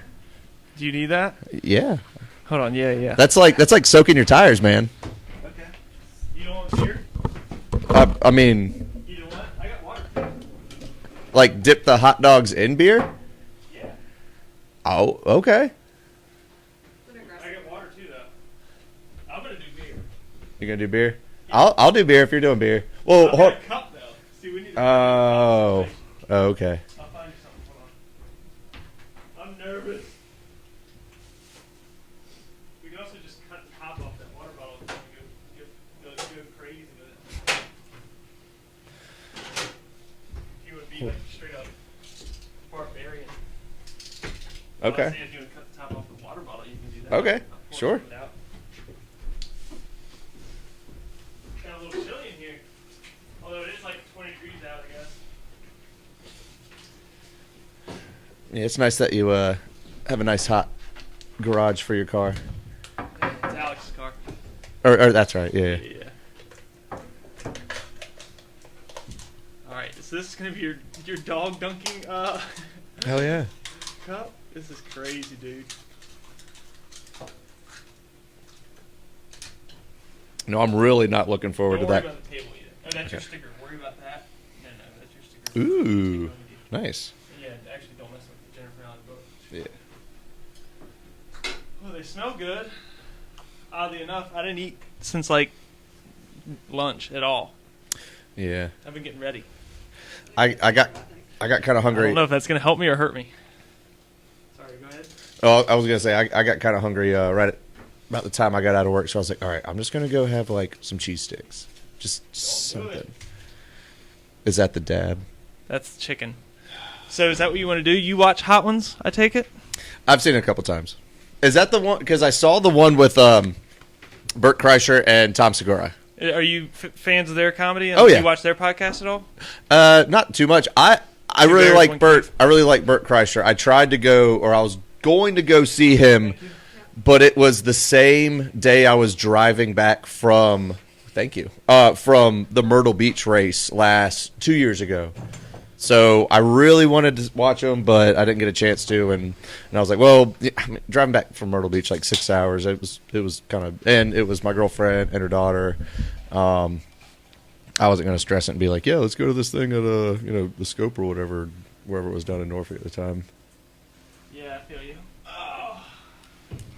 Do you need that? Yeah. Hold on. Yeah. That's like soaking your tires, man. Okay. You don't want beer? I mean, You know what? I got water. like dip the hot dogs in beer? Yeah. Oh, okay. I got water too, though. I'm gonna do beer. You gonna do beer? I'll do beer if you're doing beer. Well, I've hold. got a cup though. See, we need. Oh, okay. I'll find you something. Hold on. I'm nervous. We can also just cut the top off that water bottle and go crazy with it. If you would be like straight up barbarian. Okay. I'm saying if you would cut the top off the water bottle, you can do that. Okay, I'll pour sure. something out. Got a little chilly in here. Although it is like 20 degrees out, I guess. Yeah, it's nice that you have a nice hot garage for your car. It's Alex's car. Or that's right. Yeah. Yeah. All right, so this is gonna be your dog dunking Hell yeah. cup. This is crazy, dude. No, I'm really not looking forward Don't to worry that. about the table either. Oh, that's your Okay. sticker. Worry about that. No, that's your sticker. Ooh, nice. Yeah, actually, don't mess with the Jennifer Allen book. Yeah. Oh, they smell good. Oddly enough, I didn't eat since like lunch at all. Yeah. I've been getting ready. I got kind of I hungry. don't know if that's gonna help me or hurt me. Sorry, go ahead. Oh, I was gonna say I got kind of hungry right at about the time I got out of work, so I was like, all right, I'm just gonna go have like some cheese sticks, just do something. it. Is that the dab? That's chicken. So is that what you want to do? You watch Hot Ones, I take it? I've seen it a couple times. Is that the one? Because I saw the one with Bert Kreischer and Tom Segura. Are you fans of their comedy? Oh, yeah. Do you watch their podcast at all? Not too much. I really Bears, like one Bert. case. I really like Bert Kreischer. I tried to go, or I was going to go see him, but it was the same day I was driving back from. Thank you. From the Myrtle Beach race 2 years ago. So I really wanted to watch him, but I didn't get a chance to, and I was like, well, yeah, I mean, driving back from Myrtle Beach like 6 hours. It was kind of, and it was my girlfriend and her daughter. I wasn't going to stress it and be like, yeah, let's go to this thing at the Scope or whatever, wherever it was down in Norfolk at the time. Yeah, I feel you. Oh.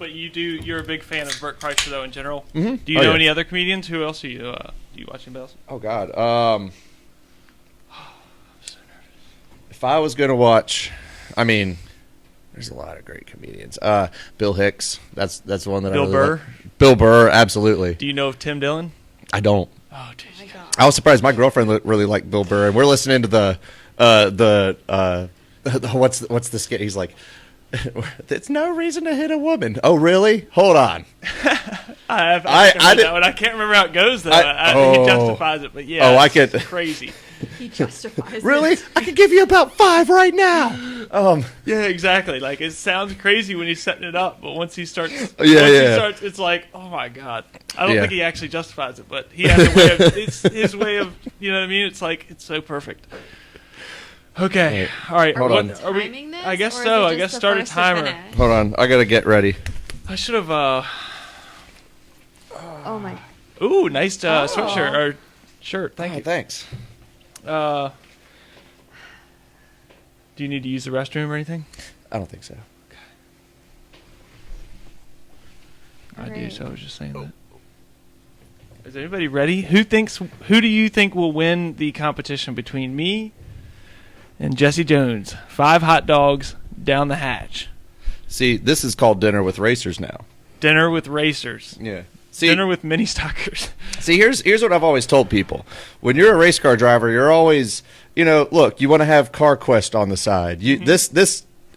But you're a big fan of Bert Kreischer, though, in general? Mm-hmm. Do you know any other comedians? Who else do you watch anybody else? Oh God. If I was gonna watch, I mean, there's a lot of great comedians. Bill Hicks. That's the one that Bill I really Burr? like. Bill Burr, absolutely. Do you know of Tim Dillon? I don't. Oh, dude. Oh my God. I was surprised. My girlfriend really liked Bill Burr, and we're listening to the what's the skit? He's like, "It's no reason to hit a woman." Oh, really? Hold on. I I did that one. I can't remember how it goes, though. He justifies it, but yeah. Oh, I it's get- crazy. He justifies Really? it. I could give you about 5 right now. Yeah, exactly. Like, it sounds crazy when he's setting it up, but once he starts, Yeah. it's like, oh my God. I don't Yeah. think he actually justifies it, but he has a way of, it's his way of, you know what I mean? It's like, it's so perfect. Okay. Wait, All right. hold on. Are we, Timing this, I guess or is so. it I just guess the start a first to timer. finish? Hold on. I gotta get ready. I should have, Oh my. ooh, nice sweatshirt, or shirt. Thank Oh, you. thanks. Do you need to use the restroom or anything? I don't think so. I do, Alright. so I was just saying that. Is anybody ready? Who do you think will win the competition between me and Jesse Jones? 5 hot dogs down the hatch. See, this is called Dinner with Racers now. Dinner with racers. Yeah. See, Dinner with mini stockers. See, here's what I've always told people. When you're a race car driver, you're always, look, you want to have CarQuest on the side.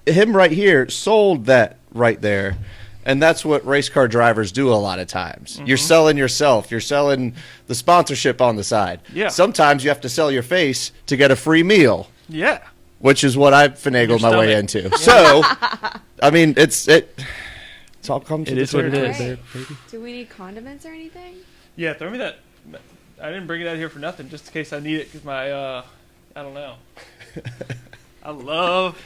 Him right here sold that right there. And that's what race car drivers do a lot of times. Mm-hmm. You're selling yourself. You're selling the sponsorship on the side. Yeah. Sometimes you have to sell your face to get a free meal. Yeah. Which is what I've finagled my way into. So, I mean, it's all comes to it the is what it is. Right. Do we need condiments or anything? Yeah, throw me that. I didn't bring it out here for nothing, just in case I need it, because my, I don't know. I love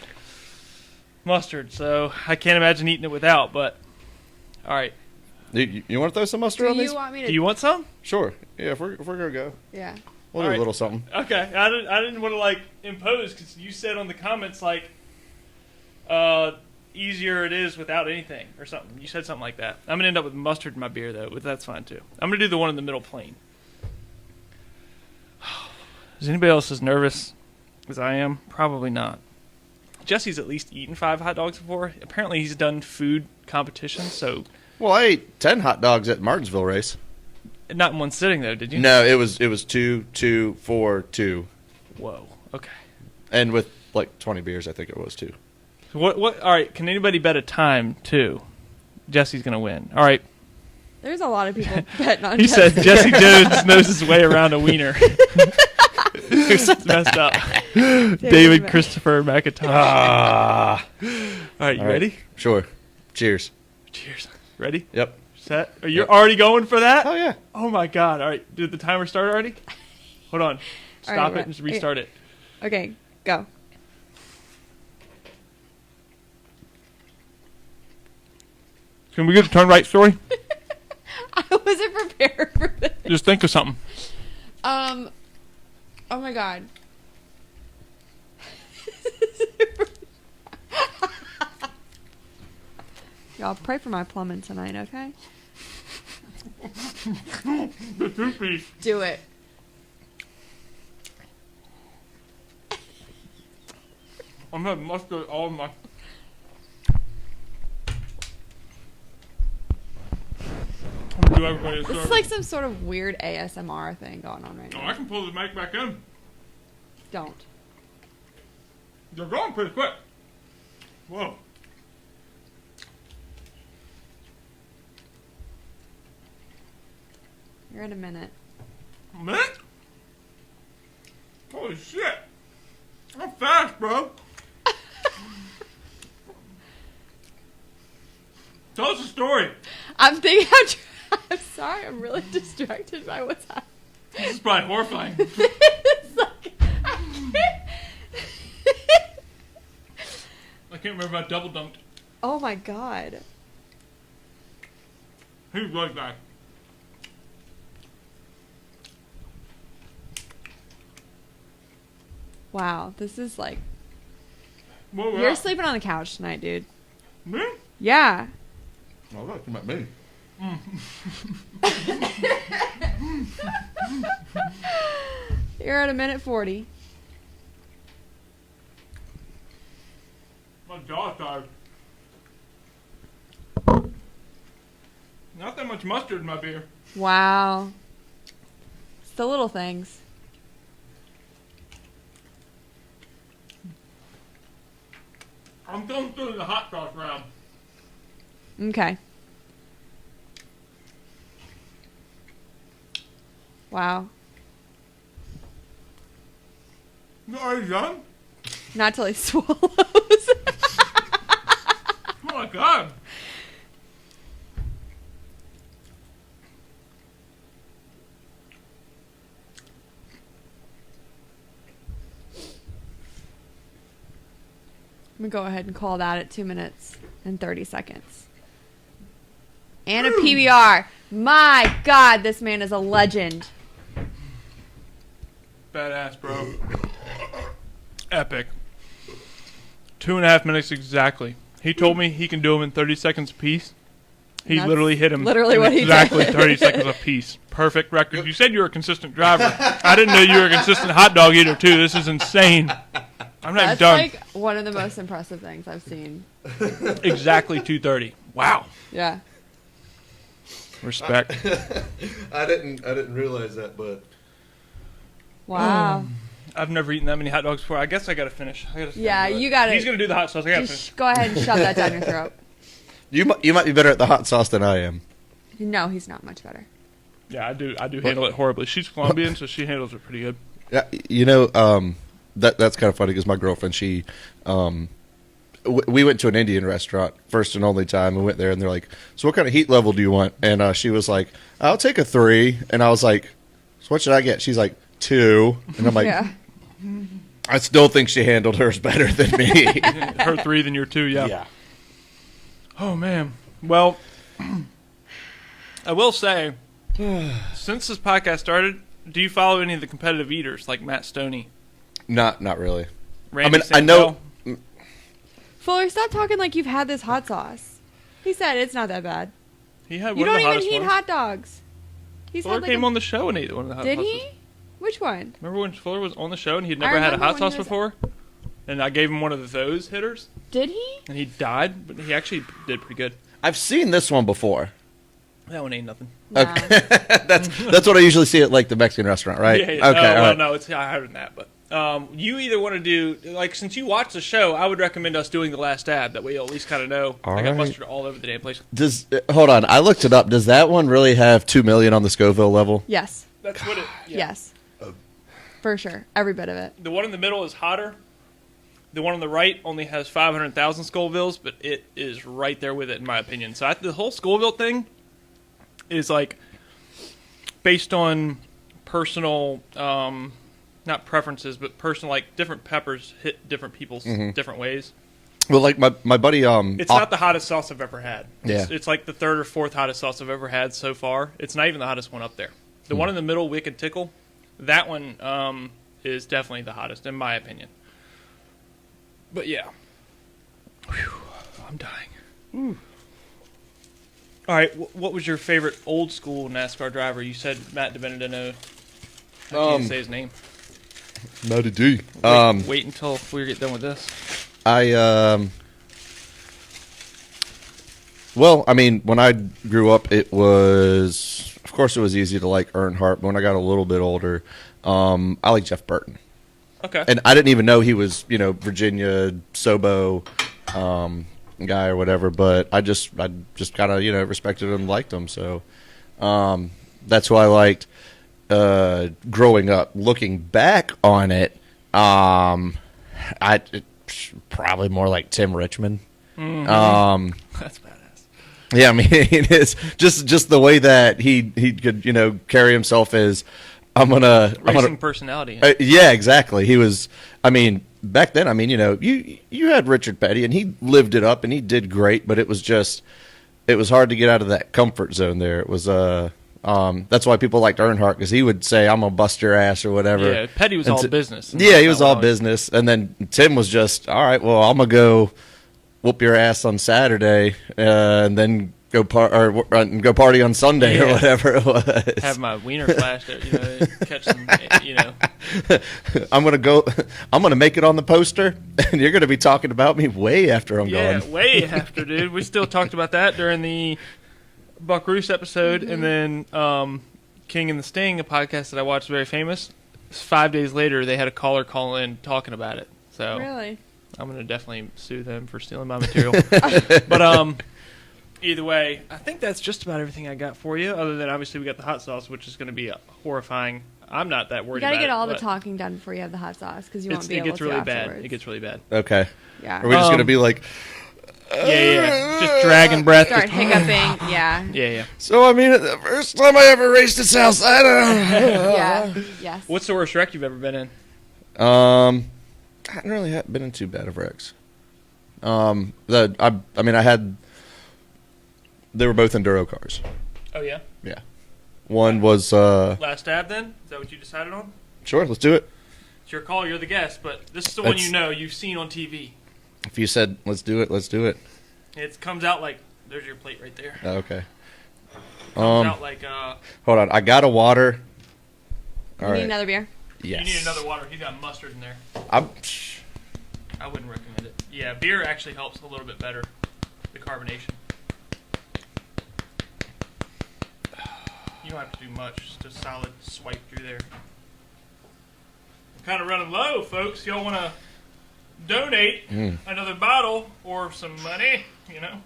mustard, so I can't imagine eating it without, but, all right. You want to throw some mustard on these? Do you want some? Sure. Yeah, if we're going to go. Yeah. We'll do a little something. Okay. I didn't want to, impose, because you said on the comments, easier it is without anything or something. You said something like that. I'm going to end up with mustard in my beer, though, but that's fine, too. I'm going to do the one in the middle plain. Is anybody else as nervous as I am? Probably not. Jesse's at least eaten 5 hot dogs before. Apparently he's done food competitions, so... Well, I ate 10 hot dogs at Martinsville race. Not in one sitting, though, did you? No, it was 2, 2, 4, 2. Whoa, okay. And with, 20 beers, I think it was, too. What? All right, can anybody bet a time, too? Jesse's going to win. All right. There's a lot of people betting on He Jesse. said Jesse Jones knows his way around a wiener. It's messed up. David Christopher McIntosh. All right, you ready? Sure. Cheers. Cheers. Ready? Yep. Set? Are you already going for that? Oh, yeah. Oh, my God. All right. Did the timer start already? Hold on. Stop it and just restart it. Okay, go. Can we get the turn right story? I wasn't prepared for this. Just think of something. Oh my God. Y'all pray for my plumbing tonight, okay? Do it. I'm having mustard all in my... This is like some sort of weird ASMR thing going on right now. I can pull the mic back in. Don't. You're going pretty quick. Whoa. You're at a minute. A minute? Holy shit. I'm fast, bro. Tell us a story. I'm thinking. I'm sorry. I'm really distracted by what's happening. This is probably horrifying. It's like, I can't remember if I double dunked. oh my God. He's really bad. Wow. This is like. Where we're You're at. sleeping on the couch tonight, dude. Me? Yeah. Oh, that's about me. You're at a minute 40. My jaw's tired. Not that much mustard in my beer. Wow. It's the little things. I'm going through the hot sauce round. Okay. Wow. You already done? Not till he swallows. Oh my God. I'm going to go ahead and call that at 2 minutes and 30 seconds. And a PBR. My God, this man is a legend. Badass, bro. Epic. 2.5 minutes exactly. He told me he can do them in 30 seconds apiece. He That's literally hit him literally in what he exactly did. 30 seconds apiece. Perfect record. You said you were a consistent driver. I didn't know you were a consistent hot dog eater, too. This is insane. I'm not even That's done. like one of the most impressive things I've seen. Exactly 2:30. Wow. Yeah. Respect. I didn't realize that, but Wow. I've never eaten that many hot dogs before. I guess I gotta finish. Yeah, you gotta. He's gonna do the hot sauce. I gotta finish. Just go ahead and shove that down your throat. you might be better at the hot sauce than I am. No, he's not much better. Yeah, I do handle it horribly. She's Colombian, so she handles it pretty good. Yeah, that's kind of funny because my girlfriend, she, we went to an Indian restaurant first and only time. We went there and they're like, "So what kind of heat level do you want?" And she was like, "I'll take a 3." And I was like, "So what should I get?" She's like, 2. And I'm like, Yeah. I still think she handled hers better than me. Her 3 than your 2, yeah. Yeah. Oh man. Well, I will say, since this podcast started, do you follow any of the competitive eaters like Matt Stoney? Not really. Randy I know. Fuller, stop talking like you've had this hot sauce. He said it's not that bad. He had You one of don't the even hottest eat ones. hot dogs. He's Fuller had like came a- on the show and ate one of the hot Did sauces. he? Which one? Remember when Fuller was on the show and he'd I never had a remember hot when sauce he was- before? And I gave him one of those hitters, Did he? and he died, but he actually did pretty good. I've seen this one before. That one ain't nothing. No. That's what I usually see at like the Mexican restaurant, right? Yeah, Okay. no, all well, right. no, it's higher than that. But you either want to do, like, since you watched the show, I would recommend us doing the last dab. That way you'll at least kind of know. All I got right. mustard all over the damn place. Hold on, I looked it up. Does that one really have 2 million on the Scoville level? Yes. That's what it. Yeah. Yes. For sure. Every bit of it. The one in the middle is hotter. The one on the right only has 500,000 Scovilles, but it is right there with it, in my opinion. So the whole Scoville thing is like based on personal, not preferences, but personal, like different peppers hit different people's different ways. Well, like my buddy, It's not the hottest sauce I've ever had. Yeah. It's like the 3rd or 4th hottest sauce I've ever had so far. It's not even the hottest one up there. The one in the middle, Wicked Tickle, that one is definitely the hottest, in my opinion. But yeah. Whew, I'm dying. All right, what was your favorite old school NASCAR driver? You said Matt DiBenedetto. I can't say his name. Matty D. Wait until we get done with this. Well, I mean, when I grew up, it was, of course, it was easy to like Earnhardt. But when I got a little bit older, I like Jeff Burton. Okay. And I didn't even know he was, Virginia Sobo guy or whatever. But I just kind of, respected him, liked him. So that's who I liked growing up. Looking back on it, probably more like Tim Richmond. That's badass. Yeah, I mean, it's just the way that he could carry himself as Racing personality. yeah, exactly. He was. I mean, back then, I mean, you had Richard Petty and he lived it up and he did great, but it was hard to get out of that comfort zone. There, it was that's why people liked Earnhardt because he would say, "I'm gonna bust your ass" or whatever. Yeah, Petty was all business. Yeah, he was all business, and then Tim was just, "All right, well, I'm gonna go whoop your ass on Saturday, and then go party on Sunday or whatever it was." Have my wiener flashed, catch some, I'm gonna make it on the poster, and you're gonna be talking about me way after I'm Yeah, gone. way after, dude. We still talked about that during the Buck Roos episode, and then King and the Sting, a podcast that I watched, very famous. 5 days later, they had a caller call in talking about it. So Really? I'm gonna definitely sue them for stealing my material. But either way, I think that's just about everything I got for you. Other than obviously we got the hot sauce, which is going to be horrifying. I'm not that worried You about gotta it. get all the but talking done before you have the hot sauce because you won't be It able gets to really afterwards. bad. It gets really bad. Okay. Yeah. Are we just gonna be like? Yeah. Just dragging breath. Start hiccuping. Yeah. Yeah. So I mean, the first time I ever raced at Southside. Yeah. Yes. What's the worst wreck you've ever been in? I hadn't really been in too bad of wrecks. They were both enduro cars. Oh yeah. Yeah. One was Last stab then? Is that what you decided on? sure. Let's do it. It's your call. You're the guest, but this is the one That's- you've seen on TV. If you said let's do it, let's do it. It comes out like there's your plate right there. Okay. Comes out like Hold on. I got a water. You All need right. another beer? Yes. you need another water. He's got mustard in there. I'm. I wouldn't recommend it. Yeah, beer actually helps a little bit better. The carbonation. You don't have to do much. Just a solid swipe through there. I'm kind of running low, folks. Y'all want to donate another bottle or some money? You know,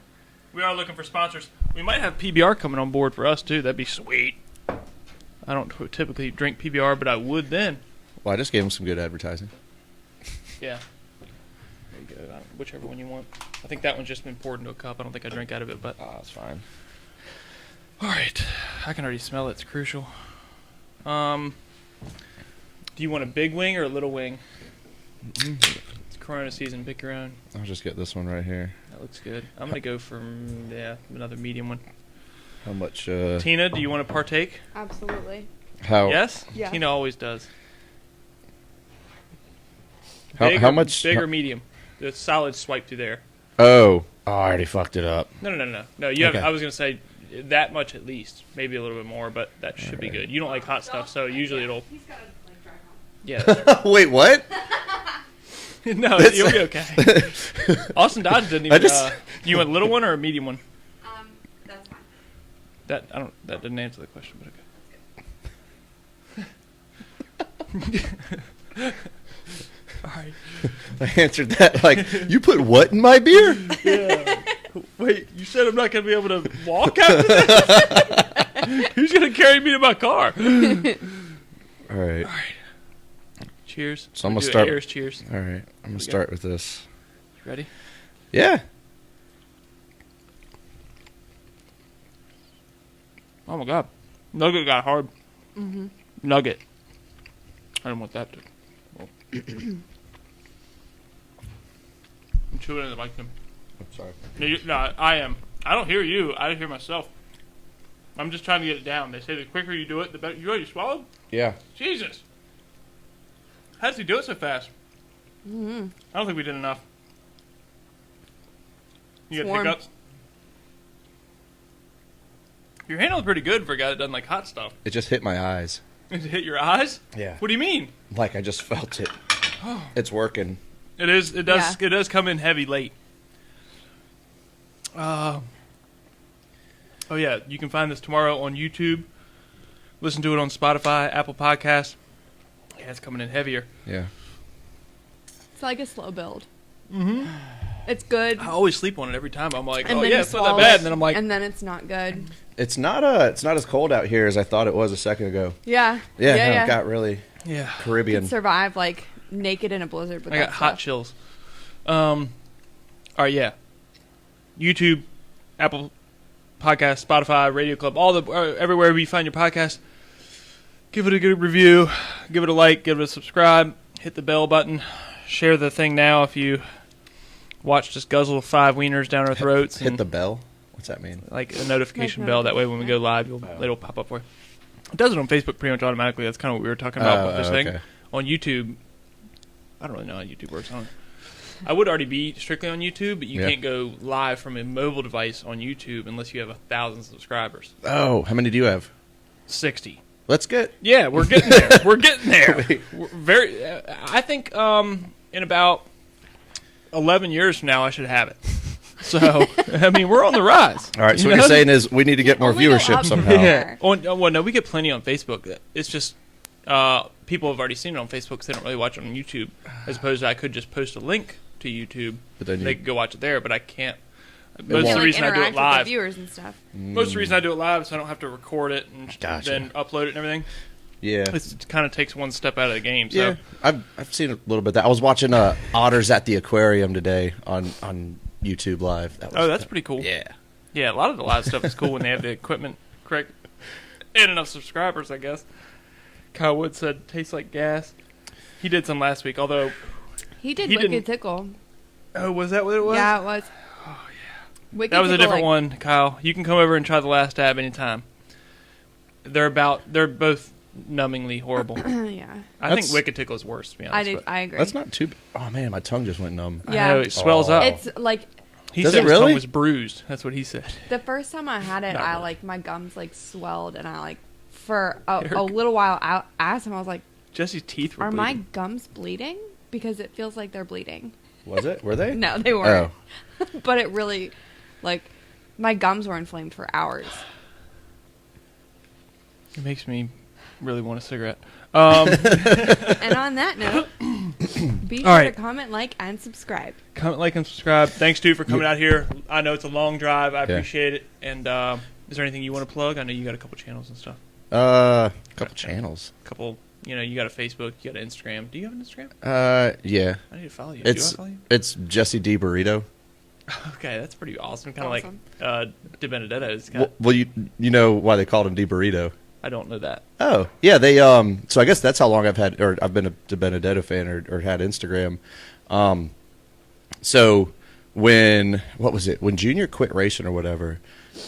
we are looking for sponsors. We might have PBR coming on board for us too. That'd be sweet. I don't typically drink PBR, but I would then. Well, I just gave him some good advertising. Yeah. There you go. Whichever one you want. I think that one's just been poured into a cup. I don't think I drank out of it, but That's fine. all right. I can already smell it. It's crucial. Do you want a big wing or a little wing? It's Corona season. Pick your own. I'll just get this one right here. That looks good. I'm gonna go for another medium one. How much? Tina, do you want to partake? Absolutely. How? Yes. Yeah. Tina always does. How much? Big or medium? The solid swipe through there. Oh, I already fucked it up. No. You have. Okay. I was gonna say that much at least, maybe a little bit more, but that should be good. You don't like hot stuff, so usually it'll. He's got to like drive home. Yeah. Wait, what? No, That's- you'll be okay. Austin Dodge didn't even. just- You want a little one or a medium one? That's fine. That didn't answer the question, but okay. All right. I answered that like, you put what in my beer? Yeah. Wait, you said I'm not gonna be able to walk after this? Who's gonna carry me to my car? All right. Cheers. So I'm We gonna do start- Ayers, cheers. All right. I'm gonna start with this. You ready? Yeah. Oh my god, nugget got hard. Mm-hmm. Nugget. I don't want that to. Well. I'm chewing in the mic. I'm sorry. No, I am. I don't hear you. I hear myself. I'm just trying to get it down. They say the quicker you do it, the better. You already swallowed? Yeah. Jesus. How does he do it so fast? Mm-hmm. I don't think we did enough. You It's got warm. hiccups? You're handling pretty good for a guy that doesn't like hot stuff. It just hit my eyes. Did it hit your eyes? Yeah. What do you mean? Like I just felt it. It's working. It is. It does. Yeah. It does come in heavy late. Oh yeah, you can find this tomorrow on YouTube. Listen to it on Spotify, Apple Podcasts. Yeah, it's coming in heavier. Yeah. It's like a slow build. Mm-hmm. It's good. I always sleep on it every time. I'm like, And oh then yeah, you it's not that swallow bad. it, And then I'm like, and then it's not good. It's not as cold out here as I thought it was a second ago. Yeah. Yeah. No, yeah. it got really yeah, Caribbean. Could survive like naked in a blizzard. With I that got hot stuff. chills. All right, yeah. YouTube, Apple Podcast, Spotify, Radio Club, all the everywhere you find your podcast. Give it a good review, give it a like, give it a subscribe, hit the bell button, share the thing now if you watch us guzzle 5 wieners down our throats. Hit and the bell. What's that mean? like a notification Like bell. That way when we go live, it'll pop up for you. It does it on Facebook pretty much automatically. That's kind of what we were talking about with this thing. Okay. On YouTube, I don't really know how YouTube works. I would already be strictly on YouTube, but you Yeah. can't go live from a mobile device on YouTube unless you have 1,000 subscribers. Oh, how many do you have? 60. Let's get. Yeah, we're getting there. We're getting there. We're very. I think in about 11 years from now, I should have it. So I mean, we're on the rise. All right. So You what know? you're saying is we need to get more Only go viewership up from somehow. there. Yeah. Well, no, we get plenty on Facebook. It's just people have already seen it on Facebook because they don't really watch it on YouTube. As opposed to I could just post a link to YouTube. But then They you, could go watch it there, but I can't. won't. Most of Yeah, the like reason I do interact it with the live. viewers and stuff. Most of the reason I do it live is I don't have to record it and Gotcha. then upload it and everything. yeah. It kind of takes one step out of the game. So Yeah, I've seen a little bit of that. I was watching Otters at the Aquarium today on YouTube Live. That was, oh, that's pretty cool. yeah. Yeah, a lot of the live stuff is cool when they have the equipment correct and enough subscribers, I guess. Kyle Wood said tastes like gas. He did some last week, although He did He Wicked didn't- Tickle. oh, was that what it was? Yeah, it was. Oh yeah. Wicked That was a Tickle, different like, one, Kyle. You can come over and try the last dab anytime. They're both numbingly horrible. Yeah. I think That's- Wicked Tickle is worse, to be honest. but I agree. That's not too. Oh man, my tongue just went numb. I Yeah. know, it swells Oh. up. It's like He Does said it his tongue really? was bruised. That's what he said. the first time I had it, Not I really. like my gums like swelled, and I like for a It hurt. little while I asked him, I was like, Jesse's teeth were "Are my bleeding. gums bleeding?" Because it feels like they're bleeding. Was it? Were they? No, they Oh. weren't. But it really, like, my gums were inflamed for hours. It makes me really want a cigarette. And on that note, be sure All right. to comment, like, and subscribe. Comment, like, and subscribe. Thanks, dude, for coming out here. I know it's a long drive. I appreciate it. And is there anything you want to plug? I know you got a couple channels and stuff. Couple channels. Couple, you got a Facebook, you got an Instagram. Do you have an Instagram? Yeah. I need to follow you. It's Do I follow you? it's Jesse D Burrito. Okay, that's pretty awesome. Kind of Awesome. like De Benedetto's. Got, Well, you know why they called him D Burrito? I don't know that. Oh, yeah, they so I guess that's how long I've been a De Benedetto fan or had Instagram. So when Junior quit racing or whatever,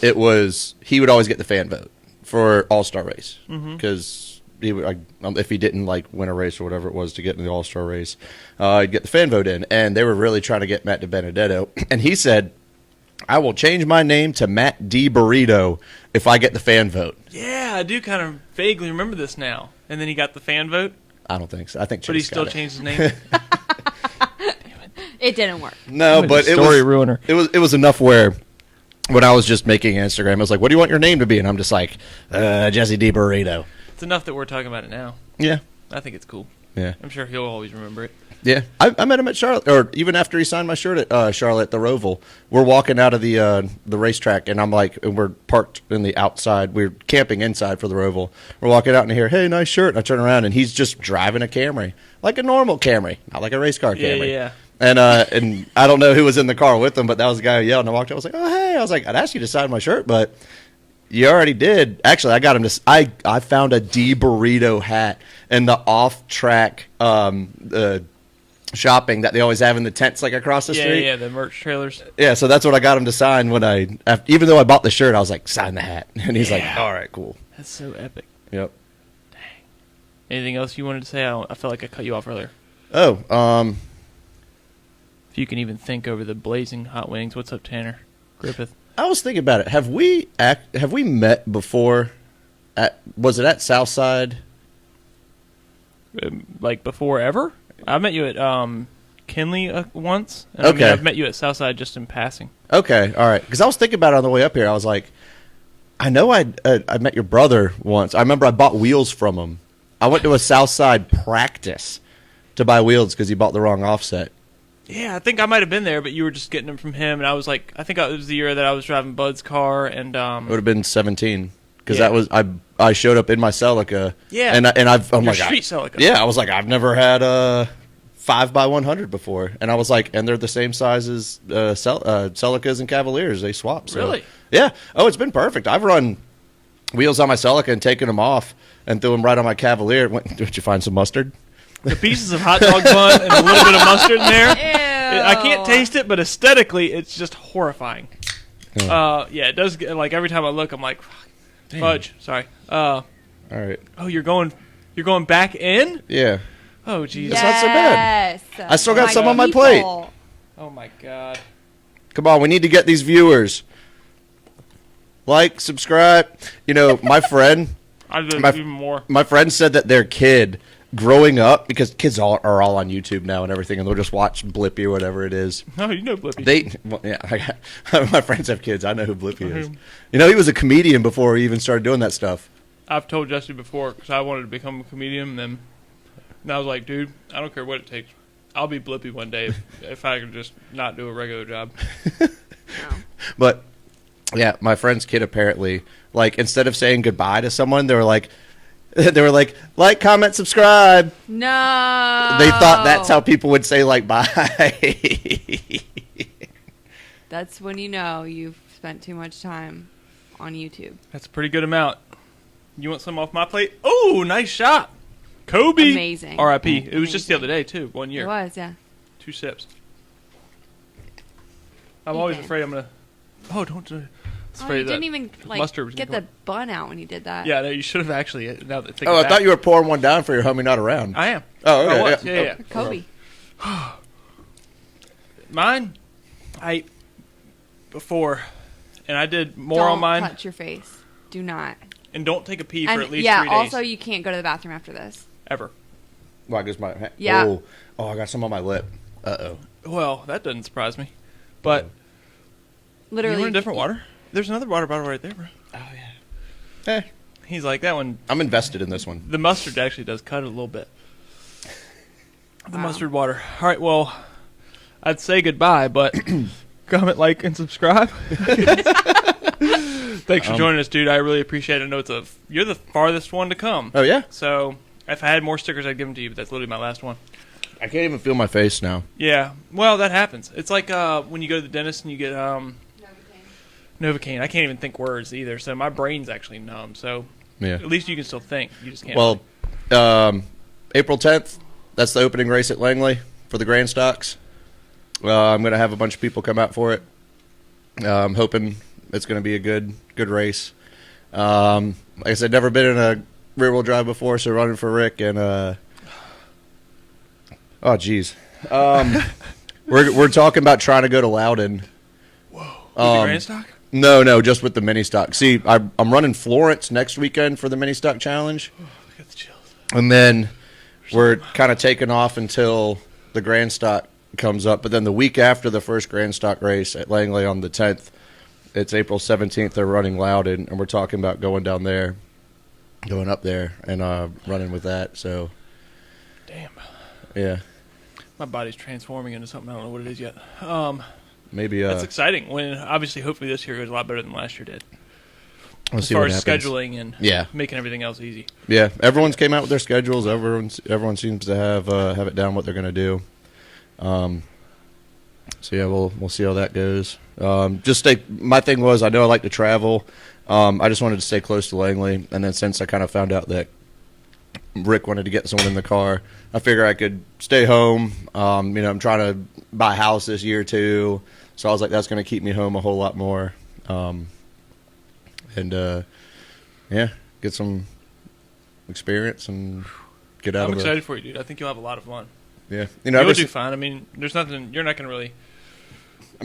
he would always get the fan vote for All-Star race because he would, if he didn't win a race or whatever it was to get in the All-Star race, he'd get the fan vote in, and they were really trying to get Matt De Benedetto, and he said, I will change my name to Matt D Burrito if I get the fan vote. Yeah, I do kind of vaguely remember this now. And then he got the fan vote, I don't think so. I think Chase but he still got it. changed his name. It didn't work. No, but it story was ruiner. It was enough where when I was just making Instagram, I was like, "What do you want your name to be?" And I'm just like, "Jesse D Burrito." It's enough that we're talking about it now. Yeah, I think it's cool. yeah, I'm sure he'll always remember it. yeah. I met him at Charlotte, or even after he signed my shirt at Charlotte at the Roval. We're walking out of the racetrack, and and we're parked in the outside. We're camping inside for the Roval. We're walking out and I hear, "Hey, nice shirt!" And I turn around, and he's just driving a Camry, like a normal Camry, not like a race car Yeah, Camry. yeah. And I don't know who was in the car with him, but that was the guy who yelled. And I walked out. I was like, "Oh, hey!" I was like, "I'd ask you to sign my shirt, but you already did." Actually, I got him to. I found a D Burrito hat in the off-track shopping that they always have in the tents, across the street. Yeah, the merch trailers. Yeah, so that's what I got him to sign even though I bought the shirt, I was like, "Sign the hat," and he's like, "All right, cool." That's so epic. Yep. Anything else you wanted to say? I felt like I cut you off earlier. Oh, If you can even think over the blazing hot wings. What's up, Tanner Griffith? I was thinking about it. Have we met before? Was it at Southside? Like before ever? I met you at Kinley once. And I mean, Okay. I've met you at Southside just in passing. Okay, all right. Because I was thinking about it on the way up here. I was like, I know I met your brother once. I remember I bought wheels from him. I went to a Southside practice to buy wheels because he bought the wrong offset. Yeah, I think I might have been there, but you were just getting them from him, and I was like, I think it was the year that I was driving Bud's car, and It would have been 17 because Yeah. that was I showed up in my Celica. Yeah. and I'm your like, street Celica. yeah, I was like, I've never had a 5x100 before, and I was like, and they're the same size as Celicas and Cavaliers. They swap. So. Really? Yeah. Oh, it's been perfect. I've run wheels on my Celica and taken them off and threw them right on my Cavalier. Did you find some mustard? The pieces of hot dog bun and a little bit of mustard in there. Ew. I can't taste it, but aesthetically, it's just horrifying. Oh. Yeah, it does. Every time I look, I'm like, Damn. fudge. Sorry. All right. Oh, you're going back in? Yeah. Oh, jeez. That's not so bad. Yes. I still got My some on my people. plate. Oh my god. Come on, we need to get these viewers. Like, subscribe. You know, my friend I did My- even more. my friend said that their kid growing up, because kids are all on YouTube now and everything, and they'll just watch Blippi or whatever it is. Oh, you know Blippi. My friends have kids. I know who Blippi is. Mhm. You know, he was a comedian before he even started doing that stuff. I've told Jesse before because I wanted to become a comedian, and I was like, dude, I don't care what it takes. I'll be Blippi one day if I can just not do a regular job. No. But yeah, my friend's kid apparently, instead of saying goodbye to someone, they were like, comment, subscribe. No. They thought that's how people would say bye. That's when you know you've spent too much time on YouTube. That's a pretty good amount. You want some off my plate? Oh, nice shot. Kobe. Amazing. R.I.P. It was just the Amazing. other day, too. 1 year. It was, yeah. 2 sips. I'm always Ethan. afraid I'm going to... Oh, don't do it. Oh, Afraid you that didn't even mustard was get gonna the bun out when you did that. Yeah, no, you should have actually. Now that I think Oh, of I that. thought you were pouring one down for your homie not around. I am. Oh, okay. I was. Yeah. Yeah. For Kobe. Mine, I ate before, and I did more Don't on mine. touch your face. Do not. And don't take a pee for And at least yeah, 3 days. also you can't go to the bathroom after this. Ever. Well, I guess my Yeah. Oh, I got some on my lip. Uh-oh. Well, that doesn't surprise me. But Literally. you want a different water? There's another water bottle right there, bro. Eh. He's like, that one, I'm invested in this one. the mustard actually does cut it a little bit. The Wow. mustard water. All right, well, I'd say goodbye, but comment, like, and subscribe. Thanks for joining us, dude. I really appreciate it. I know you're the farthest one to come. Oh, yeah? So if I had more stickers, I'd give them to you, but that's literally my last one. I can't even feel my face now. Yeah, well, that happens. It's like when you go to the dentist and you get Novocaine. I can't even think words either, so my brain's actually numb. So Yeah. at least you can still think. You just can't. Well, April 10th, that's the opening race at Langley for the Grand Stocks. I'm going to have a bunch of people come out for it. I'm hoping it's going to be a good race. Like I said, never been in a rear-wheel drive before, so running for Rick and oh, geez. We're talking about trying to go to Loudon. With the Grand Stock? No, just with the mini stock. See, I'm running Florence next weekend for the mini stock challenge, I got the chills. and then we're kind of taking off until the Grand Stock comes up. But then the week after the first Grand Stock race at Langley on the 10th, it's April 17th. They're running Loudon, and we're talking about going up there, and running with that. So, Damn. yeah, My body's transforming into something. I don't know what it is yet. maybe That's exciting. When obviously, hopefully, this year goes a lot better than last year did. we'll As see far what as happens. scheduling and Yeah. making everything else easy. Yeah, everyone's came out with their schedules. Everyone seems to have it down what they're going to do. So yeah, we'll see how that goes. My thing was, I know I like to travel. I just wanted to stay close to Langley, and then since I kind of found out that Rick wanted to get someone in the car, I figure I could stay home. I'm trying to buy a house this year too, so I was like, that's going to keep me home a whole lot more. Get some experience and get out I'm of the. excited for you, dude. I think you'll have a lot of fun. Yeah, You'll do fine. I mean, there's nothing. You're not going to really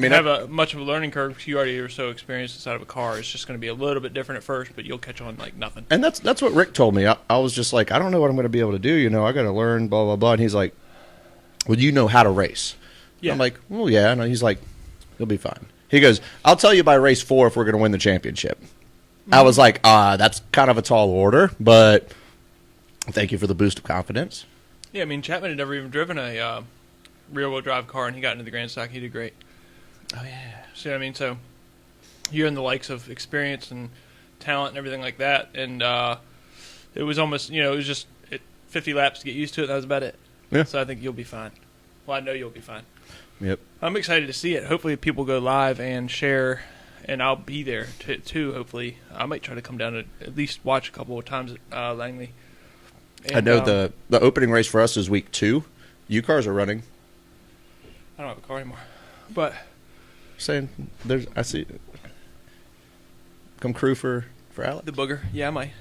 have much of a learning curve because you already are so experienced inside of a car. It's just going to be a little bit different at first, but you'll catch on like nothing. and that's what Rick told me. I was just like, I don't know what I'm going to be able to do. I got to learn, blah blah blah. And he's like, well, you know how to race. Yeah. I'm like, well, yeah. And he's like, you'll be fine. He goes, I'll tell you by race 4 if we're going to win the championship. I was like, that's kind of a tall order, but thank you for the boost of confidence. Yeah, I mean, Chapman had never even driven a rear-wheel drive car, and he got into the Grand Stock. He did great. Oh yeah. See what I mean? So you're in the likes of experience and talent and everything like that, and it was almost, it was just 50 laps to get used to it. That was about it. Yeah. So I think you'll be fine. Well, I know you'll be fine. Yep. I'm excited to see it. Hopefully people go live and share, and I'll be there too, hopefully. I might try to come down to at least watch a couple of times at Langley. I know the opening race for us is week 2. You cars are running. I don't have a car anymore. But Saying I see. Come crew for Alex. the booger, yeah, I might.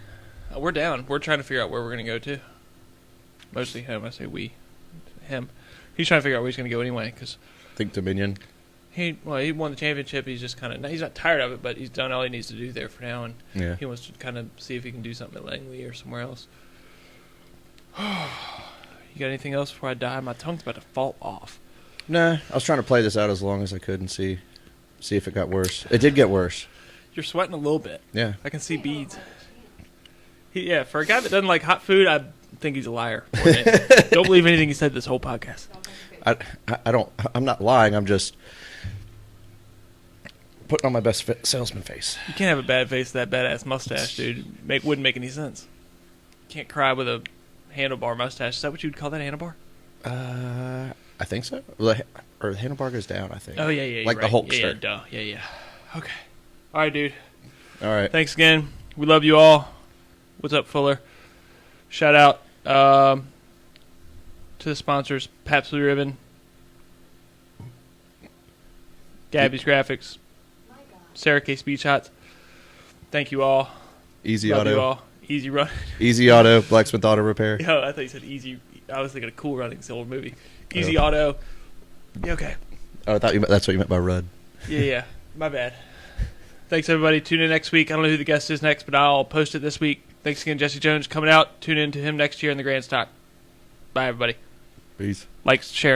We're down. We're trying to figure out where we're going to go to. Mostly him. I say we. Him. He's trying to figure out where he's going to go anyway because Think Dominion. he won the championship. He's just he's not tired of it, but he's done all he needs to do there for now, and Yeah. he wants to kind of see if he can do something at Langley or somewhere else. You got anything else before I die? My tongue's about to fall off. Nah, I was trying to play this out as long as I could and see if it got worse. It did get worse. You're sweating a little bit. Yeah. I can see beads. For a guy that doesn't like hot food, I think he's a liar. Don't believe anything he said this whole podcast. I'm not lying. I'm just putting on my best salesman face. You can't have a bad face with that badass mustache, dude. Wouldn't make any sense. You can't cry with a handlebar mustache. Is that what you would call that, handlebar? I think so. Or the handlebar goes down, I think. Oh, yeah, you're like the right. Hulkster. Yeah, duh. Yeah. Okay. All right, dude. All right. Thanks again. We love you all. What's up, Fuller? Shout out to the sponsors, Pabst Blue Ribbon, Gabby's Graphics, Sarah Case Beach Hots. Thank you all. Easy love Auto. you all. Easy Run. Easy Auto. Blacksmith Auto Repair. Yo, I thought you said Easy. I was thinking of Cool Runnings, the old movie. Easy Auto. Yeah, okay. Oh, I thought that's what you meant by Rudd. Yeah. My bad. Thanks, everybody. Tune in next week. I don't know who the guest is next, but I'll post it this week. Thanks again, Jesse Jones, coming out. Tune in to him next year in the Grand Stock. Bye, everybody. Peace. Like, share.